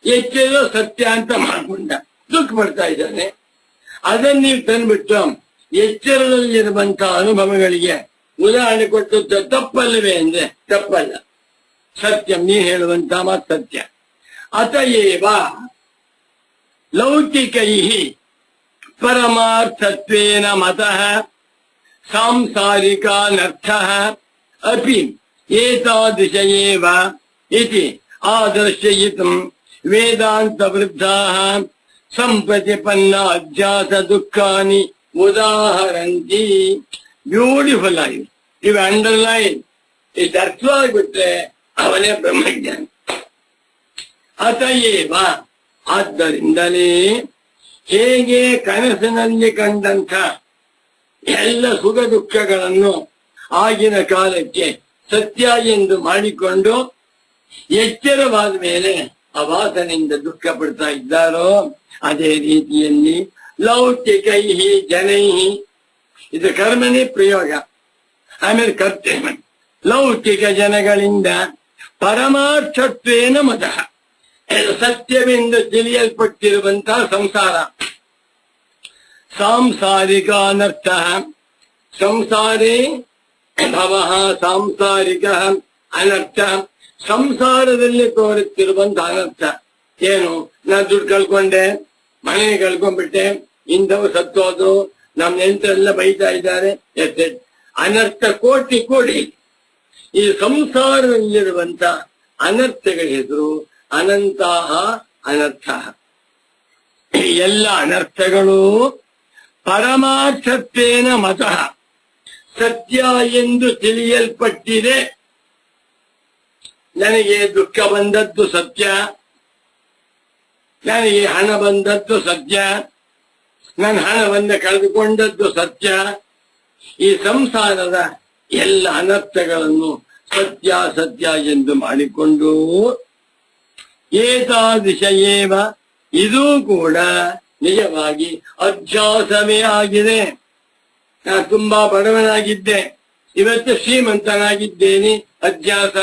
ಎಚ್ಚರ ಸತ್ಯ ಅಂತ ಮಾಡ್ಕೊಂಡ ದುಃಖ ಪಡ್ತಾ ಇದ್ದಾನೆ. ಅದನ್ನ ನೀವು ತಂದ್ಬಿಟ್ಟು ಎಚ್ಚರದಲ್ಲಿರುವಂತಹ ಅನುಭವಗಳಿಗೆ ಉದಾಹರಣೆ ಕೊಟ್ಟದ್ದು ತಪ್ಪಲ್ಲವೇ ಅಂದ್ರೆ ತಪ್ಪಲ್ಲ, ಸತ್ಯ. ನೀ ಹೇಳುವಂತ ಮಾತು ಸತ್ಯ. ಅತಯೇವ ಲೌಕಿಕೈ ಪರಮಾರ್ಥತ್ವೇನ ಮತಃ ಸಾಂಸಾರಿಕಾನರ್ಥಃ ಅಪಿ ಏತಾದೃಶ ಏವ ಇತಿ ಆದರ್ಶಯಿತುಂ ವೇದಾಂತ ವೃದ್ಧಾಃ ಸಂಪ್ರತಿಪನ್ನ ಅಧ್ಯಾಸ ದುಃಖಾನಿ ಉದಾಹರಂತಿ. ಬ್ಯೂಟಿಫುಲ್ ಆಗಿದೆ. ಇವು ಅಂಡರ್ಲೈನ್, ಇದು ಅರ್ಥವಾಗಿಬಿಟ್ರೆ ಅವನೇ ಬ್ರಹ್ಮಜ್ಞಾನಿ. ಅತಯೇವ, ಆದ್ದರಿಂದಲೇ, ಹೇಗೆ ಕನಸಿನಲ್ಲಿ ಕಂಡಂಥ ಎಲ್ಲ ಸುಖ ದುಃಖಗಳನ್ನು ಆಗಿನ ಕಾಲಕ್ಕೆ ಸತ್ಯ ಎಂದು ಮಾಡಿಕೊಂಡು ಎಚ್ಚರವಾದ ಮೇಲೆ ಅವಾಸನೆಯಿಂದ ದುಃಖ ಪಡ್ತಾ ಇದ್ದಾರೋ, ಅದೇ ರೀತಿಯಲ್ಲಿ ಲೌಕಿಕೈ ಜನೈ, ಇದು ಕರ್ಮನೇ ಪ್ರಯೋಗ, ಆಮೇಲೆ ಕರ್ತವ್ಯ. ಲೌಕಿಕ ಜನಗಳಿಂದ ಪರಮಾರ್ಥತ್ವೇನ ಮತಃ, ಸತ್ಯವೆಂದು ತಿಳಿಯಲ್ಪಟ್ಟಿರುವಂತಹ ಸಂಸಾರ, ಸಾಂಸಾರಿಕ ಅನರ್ಥ, ಸಂಸಾರೇ ಭವಃ ಸಾಂಸಾರಿಕ ಅನರ್ಥ, ಸಂಸಾರದಲ್ಲಿ ತೋರುತ್ತಿರುವಂತಹ ಅನರ್ಥ ಏನು? ನಾನು ದುಡ್ಡು ಕಳ್ಕೊಂಡೆ, ಮನೆ ಕಳ್ಕೊಂಡ್ಬಿಟ್ಟೆ, ಇಂಥವು ಸತ್ತೋದು, ನಮ್ಮ ನೆಂಟರೆಲ್ಲ ಬೈತಾ ಇದ್ದಾರೆ, ಅನರ್ಥ ಕೋಟಿ ಕೋಟಿ. ಈ ಸಂಸಾರದಲ್ಲಿರುವಂತ ಅನರ್ಥಗಳ ಹೆಸರು ಅನಂತಹ ಅನರ್ಥ. ಎಲ್ಲ ಅನರ್ಥಗಳು ಪರಮಾರ್ಥತ್ವೇನ ಮತಃ, ಸತ್ಯ ಎಂದು ತಿಳಿಯಲ್ಪಟ್ಟಿದೆ. ನನಗೆ ದುಃಖ ಬಂದದ್ದು ಸತ್ಯ, ನನಗೆ ಹಣ ಬಂದದ್ದು ಸತ್ಯ, ನನ್ನ ಹಣವನ್ನು ಕಳೆದುಕೊಂಡದ್ದು ಸತ್ಯ. ಈ ಸಂಸಾರದ ಎಲ್ಲ ಅನರ್ಥಗಳನ್ನು ಸತ್ಯ ಸತ್ಯ ಎಂದು ಮಾಡಿಕೊಂಡು ಏತಾದೃಶ ಏವ, ಇದೂ ಕೂಡ ನಿಜವಾಗಿ ಅಧ್ಯಾಸವೇ ಆಗಿದೆ. ನಾನು ತುಂಬಾ ಬಡವನಾಗಿದ್ದೆ, ಇವತ್ತು ಶ್ರೀಮಂತನಾಗಿದ್ದೇನೆ, ಅಧ್ಯಾಸ.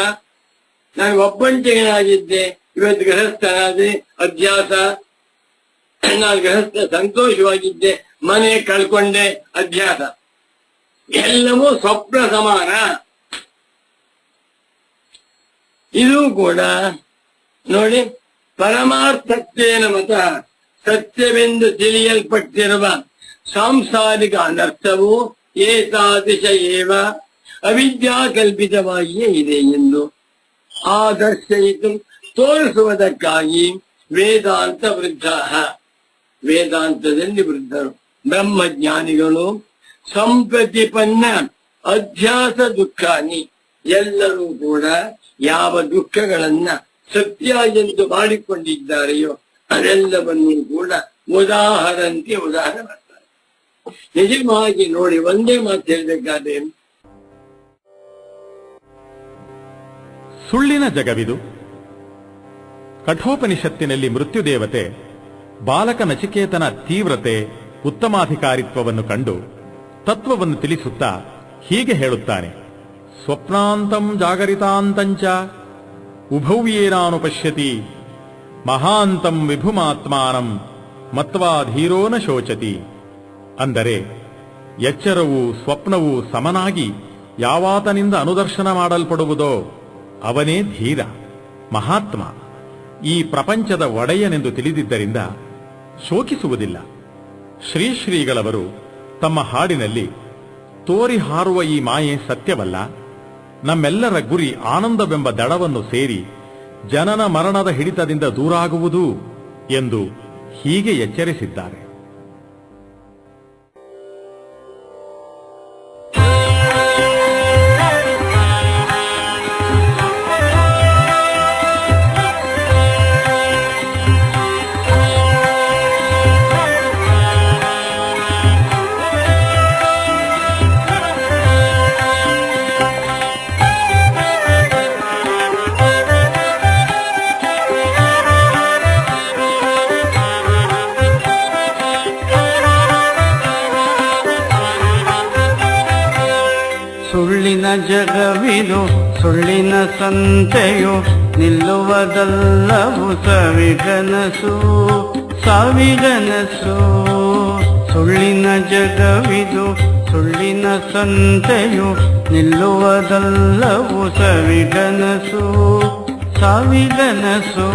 ನಾನು ಒಬ್ಬಂಟಿಗನಾಗಿದ್ದೆ, ಇವತ್ತು ಗೃಹಸ್ಥನಾದೆ, ಅಧ್ಯಾಸ. ನಾನು ಗೃಹಸ್ಥ ಸಂತೋಷವಾಗಿದ್ದೆ, ಮನೆ ಕಳ್ಕೊಂಡೆ, ಅಧ್ಯಾಸ. ಎಲ್ಲವೂ ಸ್ವಪ್ನ ಸಮಾನ. ಇದು ಕೂಡ ನೋಡಿ, ಪರಮಾರ್ಥತ್ವೇನ ಮತ, ಸತ್ಯವೆಂದು ತಿಳಿಯಲ್ಪಟ್ಟಿರುವ ಸಾಂಸಾರಿಕ ಅನರ್ಥವು ಏತಾದೃಶ ಏವ ಅವಿದ್ಯಾ ಕಲ್ಪಿತವಾಗಿಯೇ ಇದೆ ಎಂದು ಆದರ್ಶಯಿತು ತೋರಿಸುವುದಕ್ಕಾಗಿ ವೇದಾಂತ ವೃದ್ಧ, ವೇದಾಂತದಲ್ಲಿ ವೃದ್ಧರು ಬ್ರಹ್ಮಜ್ಞಾನಿಗಳು ಸಂಪ್ರತಿಪನ್ನ ಅಧ್ಯಾಸ ದುಃಖಾನಿ, ಎಲ್ಲರೂ ಕೂಡ ಯಾವ ದುಃಖಗಳನ್ನ ಸತ್ಯ ಎಂದು ಮಾಡಿಕೊಂಡಿದ್ದಾರೆಯೋ ಅದೆಲ್ಲವನ್ನು ಕೂಡ ಉದಾಹರಣೆ ಮಾಡ್ತಾರೆ. ನಿಜವಾಗಿ ನೋಡಿ, ಒಂದೇ ಮಾತು ಹೇಳಬೇಕಾದ್ರೆ, ಸುಳ್ಳಿನ ಜಗವಿದು. ಕಠೋಪನಿಷತ್ತಿನಲ್ಲಿ ಮೃತ್ಯುದೇವತೆ ಬಾಲಕ ನಚಿಕೇತನ ತೀವ್ರತೆ ಉತ್ತಮಾಧಿಕಾರಿತ್ವವನ್ನು ಕಂಡು ತತ್ವವನ್ನು ತಿಳಿಸುತ್ತಾ ಹೀಗೆ ಹೇಳುತ್ತಾನೆ: ಸ್ವಪ್ನಾಂತಂ ಜಾಗರಿತಾಂತಂಚ ಉಭವ್ಯೇನಾನು ಪಶ್ಯತಿ ಮಹಾಂತಂ ವಿಭುಮಾತ್ಮಾನಂ ಮತ್ವಾ ಧೀರೋ ನ ಶೋಚತಿ. ಅಂದರೆ ಎಚ್ಚರವೂ ಸ್ವಪ್ನವೂ ಸಮನಾಗಿ ಯಾವಾತನಿಂದ ಅನುದರ್ಶನ ಮಾಡಲ್ಪಡುವುದೋ ಅವನೇ ಧೀರ, ಮಹಾತ್ಮ. ಈ ಪ್ರಪಂಚದ ಒಡೆಯನೆಂದು ತಿಳಿದಿದ್ದರಿಂದ ಶೋಕಿಸುವುದಿಲ್ಲ. ಶ್ರೀಗಳವರು ತಮ್ಮ ಹಾಡಿನಲ್ಲಿ ತೋರಿ ಹಾರುವ ಈ ಮಾಯೆ ಸತ್ಯವಲ್ಲ, ನಮ್ಮೆಲ್ಲರ ಗುರಿ ಆನಂದವೆಂಬ ದಡವನ್ನು ಸೇರಿ ಜನನ ಮರಣದ ಹಿಡಿತದಿಂದ ದೂರಾಗುವುದು ಎಂದು ಹೀಗೆ ಎಚ್ಚರಿಸಿದ್ದಾರೆ. ಜಗವಿದು ಸುಳ್ಳಿನ ಸಂತೆಯು ನಿಲ್ಲುವುದಲ್ಲವು ಸವಿಗನಸು ಸಾವಿಗನಸು. ಸುಳ್ಳಿನ ಜಗವಿದು ಸುಳ್ಳಿನ ಸಂತೆಯು ನಿಲ್ಲುವುದಲ್ಲವು ಸವಿಗನಸು ಸಾವಿಗನಸು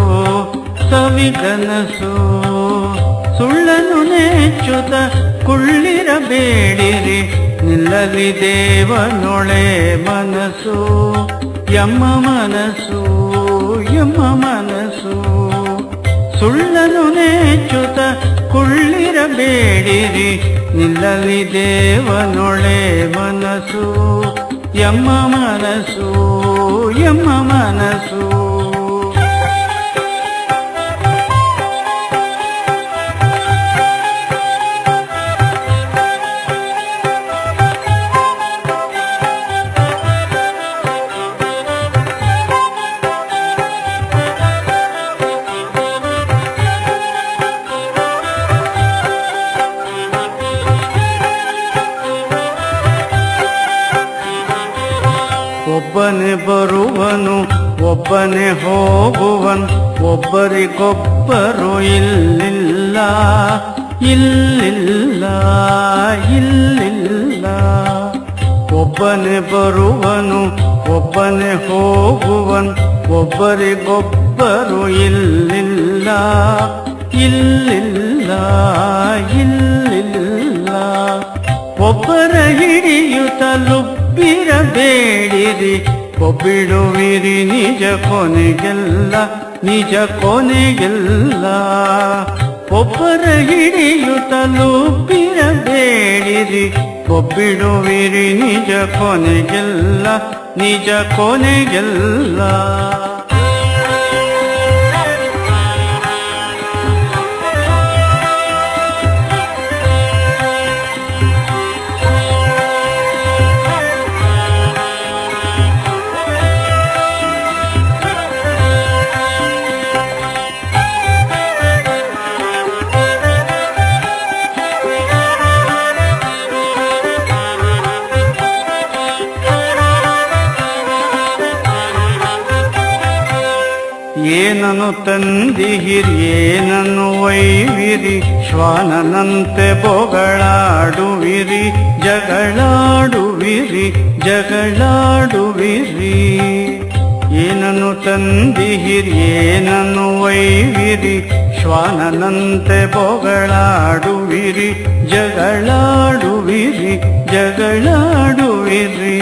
ಸವಿಗನಸು. ಸುಳ್ಳನು ನೆಚ್ಚುತ ಕುಳ್ಳಿರಬೇಡಿರಿ, ನಿಲ್ಲಲಿ ದೇವನೊಳೆ ಮನಸ್ಸು ಎಮ್ಮ ಮನಸ್ಸು ಎಮ್ಮ ಮನಸ್ಸು. ಸುಳ್ಳನು ನೆಚ್ಚುತ ಕುಳ್ಳಿರಬೇಡಿರಿ, ನಿಲ್ಲಲಿ ದೇವನೊಳೆ ಮನಸ್ಸು ಎಮ್ಮ ಮನಸ್ಸು ಎಮ್ಮ ಮನಸ್ಸು. ಒಬ್ಬನೇ ಬರುವನು ಒಬ್ಬನೇ ಹೋಗುವನು, ಒಬ್ಬರಿಗೊಬ್ಬರು ಇಲ್ಲಿಲ್ಲ ಇಲ್ಲಿಲ್ಲ ಇಲ್ಲಿಲ್ಲ. ಒಬ್ಬನೇ ಬರುವನು ಒಬ್ಬನೇ ಹೋಗುವನು, ಒಬ್ಬರಿಗೊಬ್ಬರು ಇಲ್ಲಿಲ್ಲ ಇಲ್ಲಿಲ್ಲ ಇಲ್ಲಿಲ್ಲ. ಒಬ್ಬರ ಹಿಡಿಯುತ್ತಲೂ ಬಿರಬೇಡಿರಿ, ಕೊಬ್ಬಿಡುವಿರಿ ನಿಜ ಕೊನೆಗೆಲ್ಲ ನಿಜ ಕೊನೆಗೆಲ್ಲ. ಒಬ್ಬರ ಹಿಡಿಯುತ್ತಲೂ ಬಿರಬೇಡಿರಿ, ಕೊಬ್ಬಿಡುವಿರಿ ನಿಜ ಕೊನೆಗೆಲ್ಲ ನಿಜ ಕೊನೆಗೆಲ್ಲ. ಏನನು ತಂದಿಹಿರಿ ಏನನ್ನು ಒಯ್ವಿರಿ, ಶ್ವಾನನಂತೆ ಬೊಗಳಾಡುವಿರಿ ಜಗಳಾಡುವಿರಿ ಜಗಳಾಡುವಿರಿ. ಏನನ್ನು ತಂದಿಹಿರಿ ಏನನ್ನು ಒಯ್ವಿರಿ, ಶ್ವಾನನಂತೆ ಬೊಗಳಾಡುವಿರಿ ಜಗಳಾಡುವಿರಿ ಜಗಳಾಡುವಿರಿ.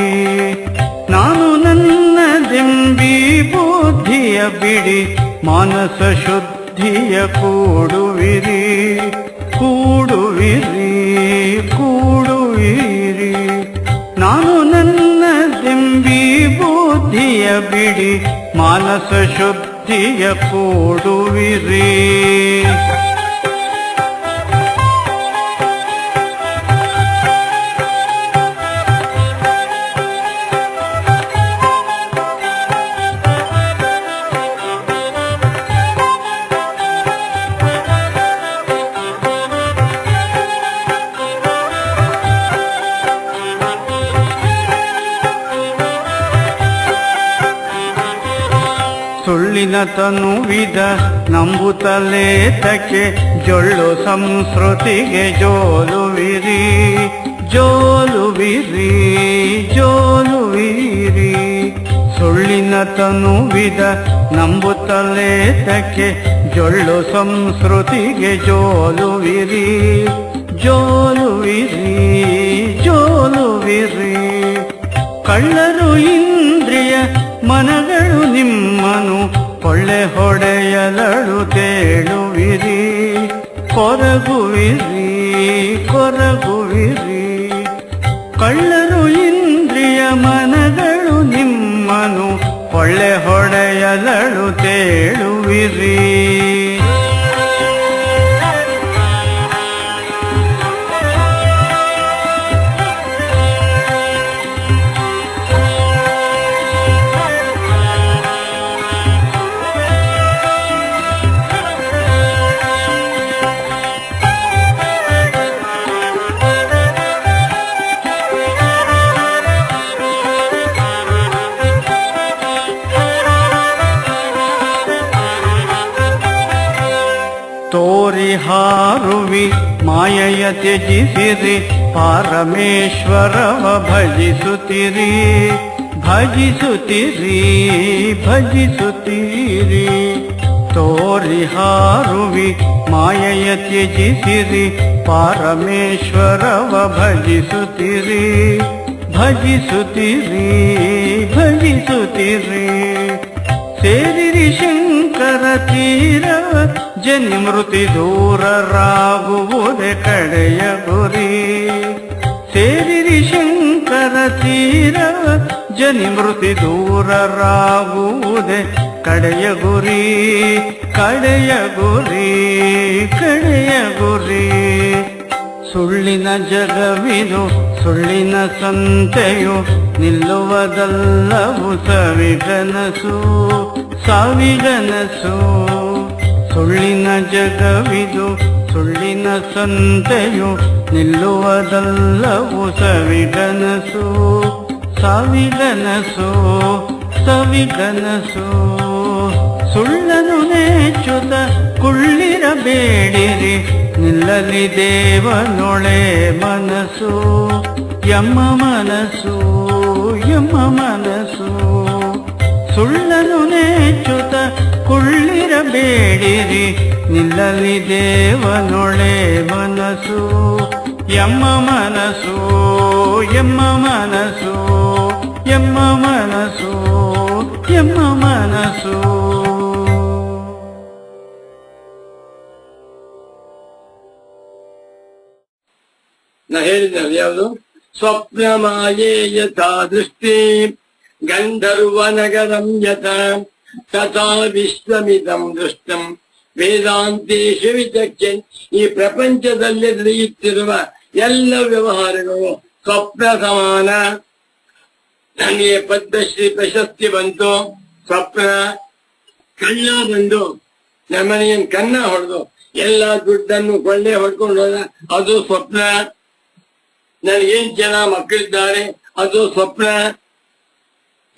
ನಾನು ನನ್ನದೆಂಬಿ ಬುದ್ಧಿಯ ಬಿಡಿ, ಮಾನಸ ಶುದ್ಧಿಯ ಕೂಡುವಿರಿ ಕೂಡುವಿರಿ ಕೂಡುವಿರಿ. ನಾನು ನನ್ನದೆಂಬಿ ಬುದ್ಧಿಯ ಬಿಡಿ, ಮಾನಸ ಶುದ್ಧಿಯ ಕೂಡುವಿರಿ. ಸುಳ್ಳಿನ ತನುವಿದ ನಂಬುತ್ತಲೇತಕ್ಕೆ, ಜೊಳ್ಳು ಸಂಸ್ಕೃತಿಗೆ ಜೋಲುವಿರಿ ಜೋಲುವಿರಿ ಜೋಲುವಿರಿ. ಸುಳ್ಳಿನ ತನುವಿದ ನಂಬುತ್ತಲೇತಕ್ಕೆ, ಜೊಳ್ಳು ಸಂಸ್ಕೃತಿಗೆ ಜೋಲುವಿರಿ ಜೋಲುವಿರಿ ಜೋಲುವಿರಿ. ಕಳ್ಳರು ಇಂದ್ರಿಯ ಮನಗಳು ನಿಮ್ಮನು ಕೊಳ್ಳೆ ಹೊಡೆಯಲಳು ತೇಳುವಿರಿ ಕೊರಗುವಿರಿ ಕೊರಗುವಿರಿ. ಕಳ್ಳರು ಇಂದ್ರಿಯ ಮನಗಳು ನಿಮ್ಮನು ಕೊಳ್ಳೆ ಹೊಡೆಯಲಳು ತೇಳುವಿರಿ. ತೋರಿ ಹಾರುವಿ ಮಾಯೆಯ ತ್ಯಜಿಸಿರಿ ಪಾರಮೇಶ್ವರವ ಭಜಿಸುತ್ತಿರಿ ಭಜಿಸುತ್ತಿರಿ ಭಜಿಸುತ್ತೀರಿ. ತೋರಿ ಹಾರುವಿ ಮಾಯೆಯ ತ್ಯಜಿಸಿರಿ ಪಾರಮೇಶ್ವರವ ಭಜಿಸುತ್ತಿರಿ ಭಜಿಸುತ್ತೀರಿ ಭಜಿಸುತ್ತೀರಿ. ಸೇರಿರಿ ಶಂಕರ ತೀರವ ಜನಿ ಮೃತಿ ದೂರರಾಗುವುದೇ ಕಡೆಯ ಗುರಿ. ಸೇರಿರಿ ಶಂಕರ ತೀರವ ಜನಿ ಮೃತಿ ದೂರರಾಗುವುದೇ ಕಡೆಯ ಗುರಿ ಕಡೆಯ ಗುರಿ ಕಡೆಯ ಗುರಿ. ಸುಳ್ಳಿನ ಜಗವಿದು ಸುಳ್ಳಿನ ಸಂತೆಯು ನಿಲ್ಲುವುದಲ್ಲವು ಸವಿಗನಸು ಸಾವಿಗನಸು. ಸುಳ್ಳಿನ ಜಗವಿದು ಸುಳ್ಳಿನ ಸಂತೆಯು ನಿಲ್ಲುವುದಲ್ಲವು ಸವಿಗನಸು ಸಾವಿಗನಸು ಸವಿಗನಸು. ಸುಳ್ಳನು ನೇಚುತ ಕುಳ್ಳಿರಬೇಡಿರಿ ನಿಲ್ಲಲಿ ದೇವನೊಳೆ ಮನಸ್ಸು ಎಮ್ಮ ಮನಸ್ಸು ಎಮ್ಮ ಮನಸ್ಸು. ಸುಳ್ಳನು ನೇಚುತ ಕುಳ್ಳಿರಬೇಡಿರಿ ನಿಲ್ಲಲಿ ದೇವನೊಳೆ ಮನಸ್ಸು ಎಮ್ಮ ಮನಸ್ಸು ಎಮ್ಮ ಮನಸ್ಸು ಎಮ್ಮ ಮನಸ್ಸು ಎಮ್ಮ ಮನಸ್ಸು. ನಾ ಹೇಳಿದ್ನಲ್ಲ ಯಾವುದು? ಸ್ವಪ್ನ ಮಾಯೇ ಯಥಾ ದೃಷ್ಟಿ ಗಂಧರ್ವ ನಗರಂ ಯಥಾ ತಥಾ ವಿಶ್ವಮಿದಂ ದೃಷ್ಟಂ ವೇದಾಂತೇಶು ವಿಚಕ್ಷನ್. ಈ ಪ್ರಪಂಚದಲ್ಲಿ ನಡೆಯುತ್ತಿರುವ ಎಲ್ಲ ವ್ಯವಹಾರಗಳು ಸ್ವಪ್ನ ಸಮಾನ. ನನಗೆ ಪದ್ಮಶ್ರೀ ಪ್ರಶಸ್ತಿ ಬಂತು, ಸ್ವಪ್ನ. ಕಳ್ಳ ಬಂದು ನಮ್ಮನೆಯನ್ನು ಕನ್ನ ಹೊಡೆದು ಎಲ್ಲ ದುಡ್ಡನ್ನು ಕೊಳ್ಳೆ ಹೊಡ್ಕೊಂಡು ಹೋದ, ಅದು ಸ್ವಪ್ನ. ನನಗೇನ್ ಜನ ಮಕ್ಕಳಿದ್ದಾರೆ, ಅದು ಸ್ವಪ್ನ.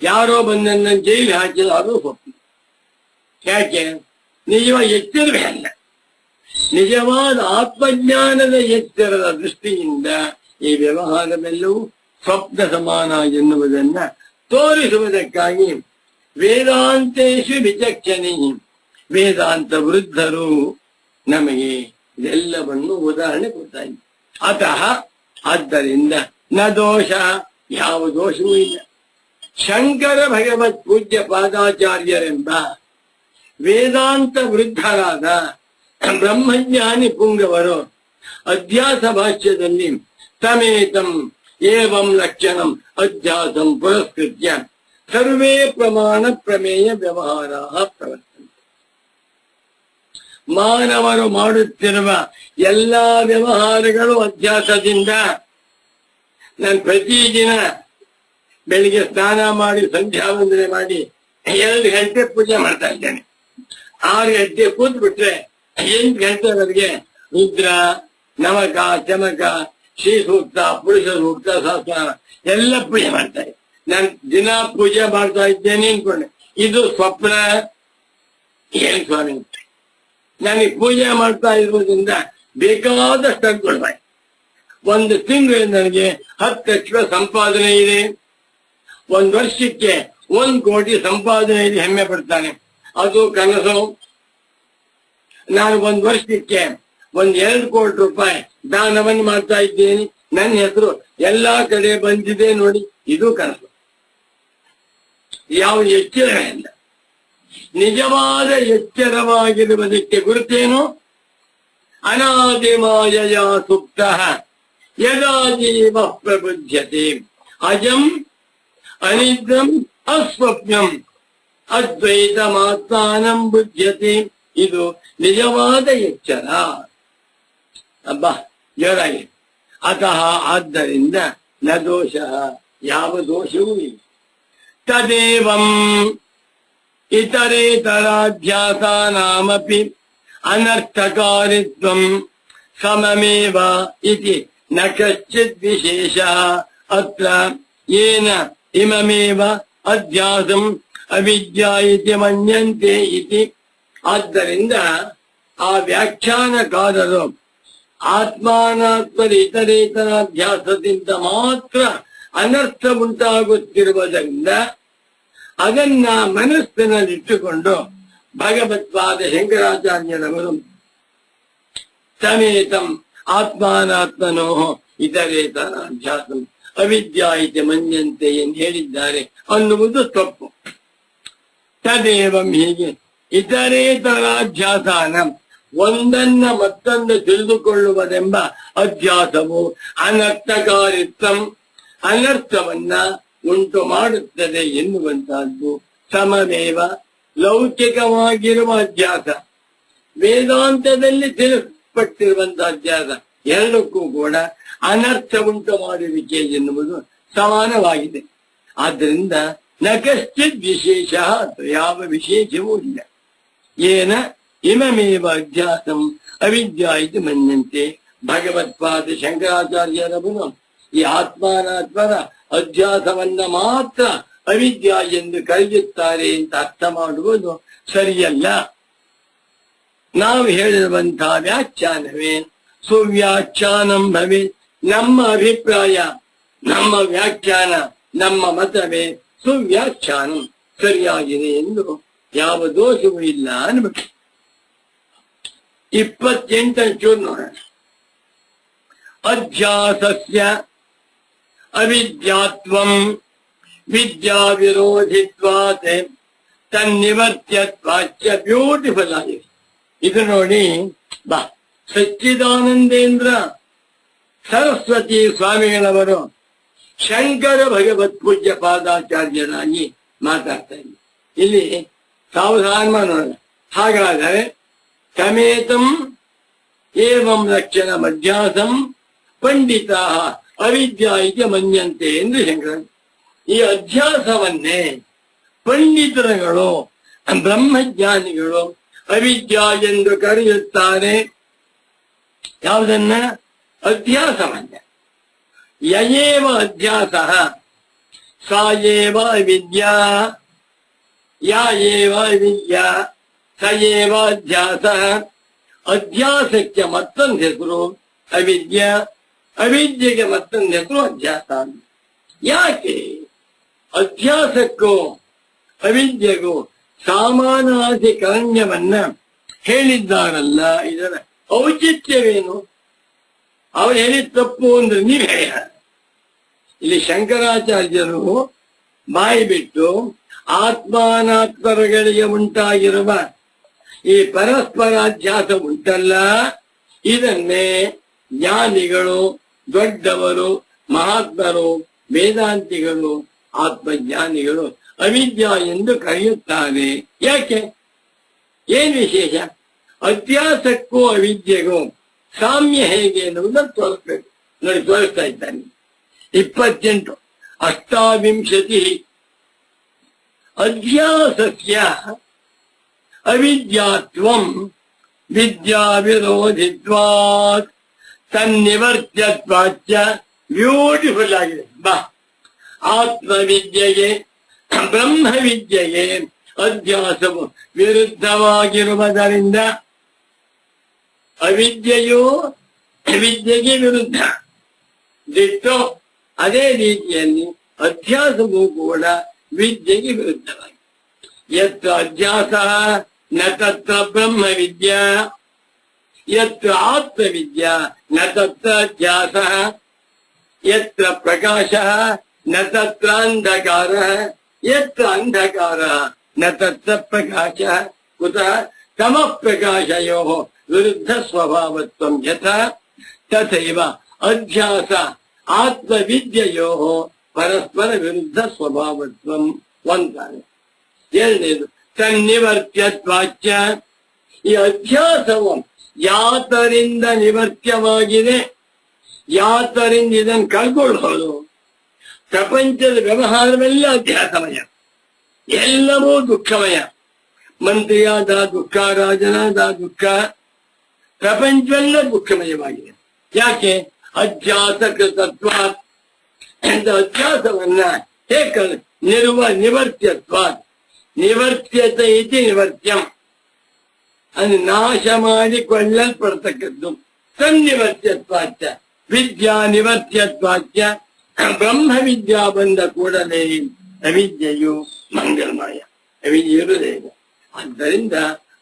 ಯಾರೋ ಬಂದ ನನ್ನ ಜೈಲು ಹಾಕಿಲ್ಲ, ಅದು ಸ್ವಪ್ನ. ಯಾಕೆ? ನಿಜವಾದ ಎಚ್ಚರವೇ ಅಲ್ಲ. ನಿಜವಾದ ಆತ್ಮಜ್ಞಾನದ ಎಚ್ಚರದ ದೃಷ್ಟಿಯಿಂದ ಈ ವ್ಯವಹಾರವೆಲ್ಲವೂ ಸ್ವಪ್ನ ಸಮಾನ ಎನ್ನುವುದನ್ನ ತೋರಿಸುವುದಕ್ಕಾಗಿ ವೇದಾಂತೇಶು ವಿಚಕ್ಷಣೆ, ವೇದಾಂತ ವೃದ್ಧರು ನಮಗೆ ಇದೆಲ್ಲವನ್ನು ಉದಾಹರಣೆ ಕೊಡ್ತಾರೆ. ಅತಃ ಆದ್ದರಿಂದ ನ ದೋಷ, ಯಾವ ದೋಷವೂ ಇಲ್ಲ. ಶಂಕರ ಭಗವತ್ ಪೂಜ್ಯ ಪಾದಾಚಾರ್ಯರೆಂಬ ವೇದಾಂತ ವೃದ್ಧರಾದ ಬ್ರಹ್ಮಜ್ಞಾನಿ ಪುಂಗವರು ಅಧ್ಯಾಸ ಭಾಷ್ಯದಲ್ಲಿ ತಮೇತಂ ಏವಂ ಲಕ್ಷಣಂ ಅಧ್ಯಾಸಂ ಪುರಸ್ಕೃತ್ಯ ಸರ್ವೇ ಪ್ರಮಾಣ ಪ್ರಮೇಯ ವ್ಯವಹಾರ ಪ್ರವರ್ತಂತೆ. ಮಾನವರು ಮಾಡುತ್ತಿರುವ ಎಲ್ಲಾ ವ್ಯವಹಾರಗಳು ಅಧ್ಯಾಸದಿಂದ. ನಾನು ಪ್ರತಿದಿನ ಬೆಳಿಗ್ಗೆ ಸ್ನಾನ ಮಾಡಿ ಸಂಧ್ಯಾ ವಂದನೆ ಮಾಡಿ 2 ಗಂಟೆ ಪೂಜೆ ಮಾಡ್ತಾ ಇದ್ದೇನೆ. 6 ಗಂಟೆ ಕೂತ್ ಬಿಟ್ರೆ 8 ಗಂಟೆವರೆಗೆ ರುದ್ರ, ನಮಕ, ಚಮಕ, ಶ್ರೀ ಸೂಕ್ತ, ಪುರುಷ ಸೂಕ್ತ, ಸಹಸ್ರ ಎಲ್ಲ ಪೂಜೆ ಮಾಡ್ತಾರೆ. ನಾನು ದಿನ ಪೂಜೆ ಮಾಡ್ತಾ ಇದ್ದೇನೆ ಅನ್ಕೊಂಡೆ. ಇದು ಸ್ವಪ್ನ. ಏನ್ ಸ್ವಾಮಿ, ನನಗೆ ಪೂಜೆ ಮಾಡ್ತಾ ಇರುವುದರಿಂದ ಬೇಕಾದಷ್ಟು ಅನ್ಕೊಳ್ಬಾಯಿ. 1 ತಿಂಗಳು ನನಗೆ 10 ಲಕ್ಷ ಸಂಪಾದನೆ ಇದೆ. 1 ವರ್ಷಕ್ಕೆ 1 ಕೋಟಿ ಸಂಪಾದನೆ ಇದೆ, ಹೆಮ್ಮೆ ಪಡ್ತಾನೆ. ಅದು ಕನಸು. ನಾನು 1 ವರ್ಷಕ್ಕೆ 2 ಕೋಟಿ ರೂಪಾಯಿ ದಾನವನ್ನು ಮಾಡ್ತಾ ಇದ್ದೇನೆ. ನನ್ನ ಹೆಸರು ಎಲ್ಲಾ ಕಡೆ ಬಂದಿದೆ ನೋಡಿ, ಇದು ಕನಸು. ಯಾವ ಎಚ್ಚರವೇ ಇಲ್ಲ. ನಿಜವಾದ ಎಚ್ಚರವಾಗಿರುವುದಕ್ಕೆ ಗುರುತೇನು? ಅನಾದಿಮಾಯಯ ಸುಪ್ತ ಯದಾ ಜೀವ ಪ್ರಬುಧ್ಯತೆ ಅಜಂ ಅನಿದ್ರಂ ಅಸ್ವಪ್ನಂ ಅದ್ವೈತಮಾತ್ಮಾನಂ ಬುಧ್ಯತೆ. ಇದು ನಿಜವಾದ ಎಚ್ಚರ. ಅಬ್ಬಾ ಜೋರಾಗಿ. ಅತಃ ಆದ್ದರಿಂದ ನ ದೋಷ, ಯಾವ ದೋಷವೂ ಇಲ್ಲ. ತದೇವಂ ಇತರೇತರಾಧ್ಯಾಸಾನಾಮಪಿ ಅನರ್ಥಕಾರಿತ್ವಂ ಸಮಮೇವ ಇತಿ ನ ಕಶ್ಚಿತ್ ವಿಶೇಷ ಅತ್ರ ಯೇನ ಇಮಮೇವ ಅಧ್ಯಾಸಂ ಅವಿದ್ಯಾ ಇತಿ ಮನ್ಯಂತೆ ಇತಿ. ಆದ್ದರಿಂದ ಆ ವ್ಯಾಖ್ಯಾನಕಾರರು ಆತ್ಮಾನಾತ್ಮದ ಇತರೇತರಾಧ್ಯಾಸದಿಂದ ಮಾತ್ರ ಅನರ್ಥ ಉಂಟಾಗುತ್ತಿರುವುದರಿಂದ ಅದನ್ನ ಮನಸ್ಸಿನಲ್ಲಿಟ್ಟುಕೊಂಡು ಭಗವತ್ಪಾದ ಶಂಕರಾಚಾರ್ಯರವರು ಸಮೇತಂ ಆತ್ಮಾನಾತ್ಮನೋ ಇತರೇತರಾಧ್ಯಾಸಂ ಅವಿದ್ಯಾ ಇತಿ ಮನ್ಯಂತೆ ಎಂದು ಹೇಳಿದ್ದಾರೆ ಅನ್ನುವುದು ತಪ್ಪು. ತದೇವಂ ಹೀಗೆ ಇತರೇತರಾಧ್ಯಾಸಾನ ಒಂದನ್ನ ಮತ್ತೊಂದು ತಿಳಿದುಕೊಳ್ಳುವುದೆಂಬ ಅಧ್ಯಾಸವು ಅನರ್ಥಕಾರಿತ್ವಂ ಅನರ್ಥವನ್ನ ಉಂಟು ಮಾಡುತ್ತದೆ ಎನ್ನುವಂತಹದ್ದು ಸಮಮೇವ ಲೌಕಿಕವಾಗಿರುವ ಅಧ್ಯಾಸ, ವೇದಾಂತದಲ್ಲಿ ತಿಳಿಸಲ್ಪಟ್ಟಿರುವಂತಹ ಅಧ್ಯಾಸ ಎರಡಕ್ಕೂ ಕೂಡ ಅನರ್ಥ ಉಂಟು ಮಾಡುವಿಕೆ ಎನ್ನುವುದು ಸಮಾನವಾಗಿದೆ. ಆದ್ದರಿಂದ ನ ಕಶ್ಚಿತ್ ವಿಶೇಷ, ಯಾವ ವಿಶೇಷವೂ ಇಲ್ಲ. ಏನ ಇಮಮೇವ ಅಧ್ಯಾಸಂ ಅವಿದ್ಯಾ ಇತಿ ಮನ್ಯಂತೆ. ಭಗವತ್ಪಾದ ಶಂಕರಾಚಾರ್ಯರವರು ಈ ಆತ್ಮಾನಾತ್ಮರ ಅಧ್ಯಾಸವನ್ನ ಮಾತ್ರ ಅವಿದ್ಯಾ ಎಂದು ಕರೆಯುತ್ತಾರೆ ಅಂತ ಅರ್ಥ ಮಾಡುವುದು ಸರಿಯಲ್ಲ. ನಾವು ಹೇಳಿರುವಂತಹ ವ್ಯಾಖ್ಯಾನವೇ ಸುವ್ಯಾಖ್ಯಾನಂ ಭವೆ. ನಮ್ಮ ಅಭಿಪ್ರಾಯ, ನಮ್ಮ ವ್ಯಾಖ್ಯಾನ, ನಮ್ಮ ಮತವೇ ಸುವ್ಯಾಖ್ಯಾನಂ, ಸರಿಯಾಗಿದೆ ಎಂದು ಯಾವ ದೋಷವೂ ಇಲ್ಲ ಅನ್ಬೇಕು. 28 ಚೂರು ನೋಡೋಣ. ಅಧ್ಯಾಸಸ್ಯ ಅವಿದ್ಯಾತ್ವಂ ವಿದ್ಯಾ ವಿರೋಧಿತ್ವಾತ್ ತನ್ನಿವರ್ತ್ಯತ್ವಾಚ. ಬ್ಯೂಟಿಫುಲ್ ಆಗಿದೆ ಇದು ನೋಡಿ. ಬಾ, ಸಚ್ಚಿದಾನಂದೇಂದ್ರ ಸರಸ್ವತಿ ಸ್ವಾಮಿಗಳವರು ಶಂಕರ ಭಗವತ್ ಪೂಜ್ಯ ಪಾದಾಚಾರ್ಯರಾಗಿ ಮಾತಾಡ್ತಾ ಇದ್ದಾರೆ. ಇಲ್ಲಿ ಸಾವಧಾನ ಮಾಡೋಣ. ಹಾಗಾದರೆ ಸಮೇತಂ ಏವಂ ಲಕ್ಷಣ ಅಧ್ಯಾಸಂ ಪಂಡಿತ ಅವಿದ್ಯಾ ಇತಿ ಮನ್ಯಂತೆ ಎಂದು ಶಂಕರ. ಈ ಅಧ್ಯಾಸವನ್ನೇ ಪಂಡಿತರುಗಳು, ಬ್ರಹ್ಮಜ್ಞಾನಿಗಳು ಅವಿದ್ಯಾ ಎಂದು ಕರೆಯುತ್ತಾರೆ. ಯಾವುದನ್ನ? ಅಧ್ಯಾಸವನ್ನ. ಯಯೇವ ಅಧ್ಯಾಸ ಸಾ ಏವ ಅವಿದ್ಯಾ, ಯಾ ಏವ ಅವಿದ್ಯಾ ಸ ಏವ ಅಧ್ಯಾಸ. ಅಧ್ಯಾಸಕ್ಕೆ ಮತ್ತೊಂದು ಹೆಸರು ಅವಿದ್ಯಾ, ಅವಿದ್ಯೆಗೆ ಮತ್ತೊಂದು ಹೆಸರು ಅಧ್ಯಾಸ. ಯಾಕೆ ಅಧ್ಯಾಸಕ್ಕೂ ಅವಿದ್ಯೆಗೂ ಸಾಮಾನಾಧಿಕರಣ್ಯವನ್ನ ಹೇಳಿದ್ದಾರಲ್ಲ, ಇದರ ಔಚಿತ್ಯವೇನು? ಅವ್ರು ಹೇಳಿದ ತಪ್ಪು ಅಂದ್ರೆ ನೀವು ಹೇಳ. ಇಲ್ಲಿ ಶಂಕರಾಚಾರ್ಯರು ಬಾಯಿ ಬಿಟ್ಟು ಆತ್ಮಾನಾತ್ಮರುಗಳಿಗೆ ಉಂಟಾಗಿರುವ ಈ ಪರಸ್ಪರಾಧ್ಯಾಸ ಉಂಟಲ್ಲ, ಇದನ್ನೇ ಜ್ಞಾನಿಗಳು, ದೊಡ್ಡವರು, ಮಹಾತ್ಮರು, ವೇದಾಂತಿಗಳು, ಆತ್ಮಜ್ಞಾನಿಗಳು ಅವಿದ್ಯಾ ಎಂದು ಕರೆಯುತ್ತಾರೆ. ಯಾಕೆ? ಏನ್ ವಿಶೇಷ? ಅಧ್ಯಾಸಕ್ಕೂ ಅವಿದ್ಯೆಗೂ ಸಾಮ್ಯ ಹೇಗೆ ಎನ್ನುವುದನ್ನು ತೋರಿಸ್ಬೇಕು. ನೋಡಿ, ತೋರಿಸ್ತಾ ಇದ್ದಾನೆ. 28 ಅಷ್ಟಾವಿಂಶತಿ ಅಧ್ಯಾಸಸ್ಯ ಅವಿದ್ಯಾತ್ವಂ ವಿದ್ಯಾ ವಿರೋಧಿತ್ವಾತ್ ತನ್ನಿವರ್ತ್ಯತ್ವಾಚ. ಬ್ಯೂಟಿಫುಲ್ ಆಗಿದೆ. ಬಾ, ಆತ್ಮವಿದ್ಯೆಗೆ ಬ್ರಹ್ಮವಿದ್ಯೆಗೆ ಅಧ್ಯಾಸವು ವಿರುದ್ಧವಾಗಿರುವುದರಿಂದ ಅವಿದ್ಯೆಯು ವಿದ್ಯೆಗೆ ವಿರುದ್ಧ ದಿಟ್ಟು. ಅದೇ ರೀತಿಯಲ್ಲಿ ಅಧ್ಯಾಸವೂ ಕೂಡ ವಿದ್ಯೆಗೆ ವಿರುದ್ಧವಾಗಿ. ಯತ್ರ ಅಧ್ಯಾಸ ನ ತತ್ರ ಬ್ರಹ್ಮವಿದ್ಯಾ, ಯತ್ರ ಆತ್ಮವಿದ್ಯಾ ನ ತತ್ರ ಅಧ್ಯಾಸ, ಯತ್ರ ಪ್ರಕಾಶ ನ ತತ್ರ ಅಂಧಕಾರ, ಯತ್ರ ಅಂಧಕಾರ ನ ತತ್ರ ಪ್ರಕಾಶ. ಕುತಃ ತಮಃ ಪ್ರಕಾಶಯೋಃ ವಿರುದ್ಧ ಸ್ವಭಾವತ್ವಂ ಯಥಾ ತಥೈವ ಅಧ್ಯಾಸ ಆತ್ಮವಿದ್ಯೆಯೋಃ ಪರಸ್ಪರ ವಿರುದ್ಧ ಸ್ವಭಾವತ್ವಂ ಅಂತಾನೆ. ಎರಡನೇದು ತನ್ನಿವರ್ತ್ಯತ್ವಾಚ. ಈ ಅಧ್ಯಾಸವು ಯಾತರಿಂದ ನಿವರ್ತ್ಯವಾಗಿದೆ, ಯಾತರಿಂದ ಇದನ್ನು ಕಳ್ಕೊಳ್ಳೋದು. ಪ್ರಪಂಚದ ವ್ಯವಹಾರವೆಲ್ಲ ಅಧ್ಯಾಸಮಯ, ಎಲ್ಲವೂ ದುಃಖಮಯ. ಮಂತ್ರಿಯಾದ ದುಃಖ, ರಾಜನಾದ ದುಃಖ, ಪ್ರಪಂಚವೆಲ್ಲ ದುಃಖಮಯವಾಗಿದೆ. ಯಾಕೆ? ಅಧ್ಯಾಸ ಕೃತತ್ವ ಎಂದ ಅಧ್ಯಾಸವನ್ನ ಹೇಗೆ ನಿವರ್ತ್ಯತ್ವ. ನಿವರ್ತ್ಯತೆ ಇತಿ ನಿವರ್ತ್ಯಂ. ಅದು ನಾಶ ಮಾಡಿ ಕೊಳ್ಳಲ್ಪಡ್ತಕ್ಕದ್ದು. ತನ್ನಿವರ್ತ್ಯತ್ವಾಚ್ಯ ವಿದ್ಯಾ ನಿವರ್ತ್ಯತ್ವಾಚ್ಯ ಬ್ರಹ್ಮ ವಿದ್ಯಾ ಬಂದ ಕೂಡಲೇ ಅವಿದ್ಯೆಯು ಮಂಗಲಮಯ, ಅವಿದ್ಯೆ ಇರುವುದಿಲ್ಲ. ಆದ್ದರಿಂದ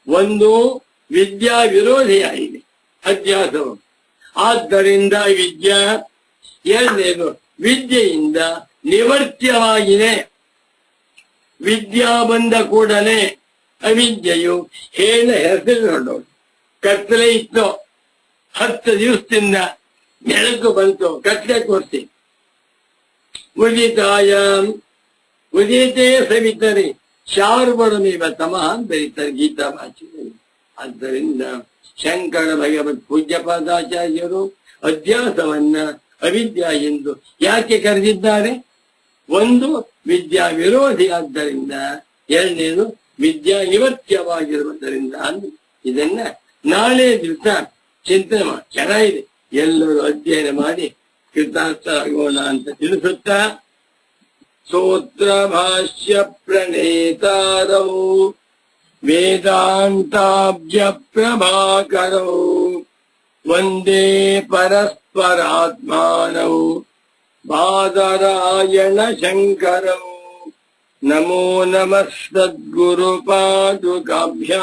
ಒಂದು ವಿದ್ಯಾ ವಿರೋಧಿಯಾಗಿದೆ ಅಧ್ಯಾಸವು. ಆದ್ದರಿಂದ ವಿದ್ಯಾ ಎರಡನೇದು ವಿದ್ಯೆಯಿಂದ ನಿವರ್ತ್ಯವಾಗಿದೆ. ವಿದ್ಯಾ ಬಂದ ಕೂಡಲೇ ಅವಿದ್ಯೆಯು ಹೆಸರು ನೋಡೋದು. ಕತ್ತಲೆ ಇತ್ತು, 10 ದಿವಸದಿಂದ ಬೆಳಕು ಬಂತು, ಕತ್ತಲೆ ಕೊಡ್ತಿ. ಉದಿತಾಯ ಉದಿತೇ ಸವಿತರೆ ಶಾರ್ವಣಮೇವ ತಮಃ ಅಂತ ಬರೀತಾರೆ ಗೀತಾ ಭಾಷೆಯಲ್ಲಿ. ಆದ್ದರಿಂದ ಶಂಕರ ಭಗವತ್ ಪೂಜ್ಯಪಾದಾಚಾರ್ಯರು ಅಧ್ಯಾಸವನ್ನ ಅವಿದ್ಯಾ ಎಂದು ಯಾಕೆ ಕರೆದಿದ್ದಾರೆ? ಒಂದು ವಿದ್ಯಾ ವಿರೋಧಿ ಆದ್ದರಿಂದ, ಎರಡನೇದು ವಿದ್ಯಾ ನಿವರ್ತ್ಯವಾಗಿರುವುದರಿಂದ. ಇದನ್ನ ನಾಳೆ ದಿವಸ ಚಿಂತನೆ ಮಾಡಿ ಚೆನ್ನಾಗಿದೆ. ಎಲ್ಲರೂ ಅಧ್ಯಯನ ಮಾಡಿ ಕೃತಾರ್ಥರಾಗೋಣ ಅಂತ ತಿಳಿಸುತ್ತಾ, ಸೂತ್ರ ಭಾಷ್ಯ ಪ್ರಣೇತಾರೌ ವೇದಾಂತಾಬ್ಜ ಪ್ರಭಾಕರೌ ವಂದೇ ಪರಸ್ಪರಾತ್ಮಾನೌ ಬಾದರಾಯಣ ಶಂಕರೌ. ನಮೋ ನಮಃ ಸದ್ಗುರು ಪಾದುಕಾಭ್ಯಾಂ.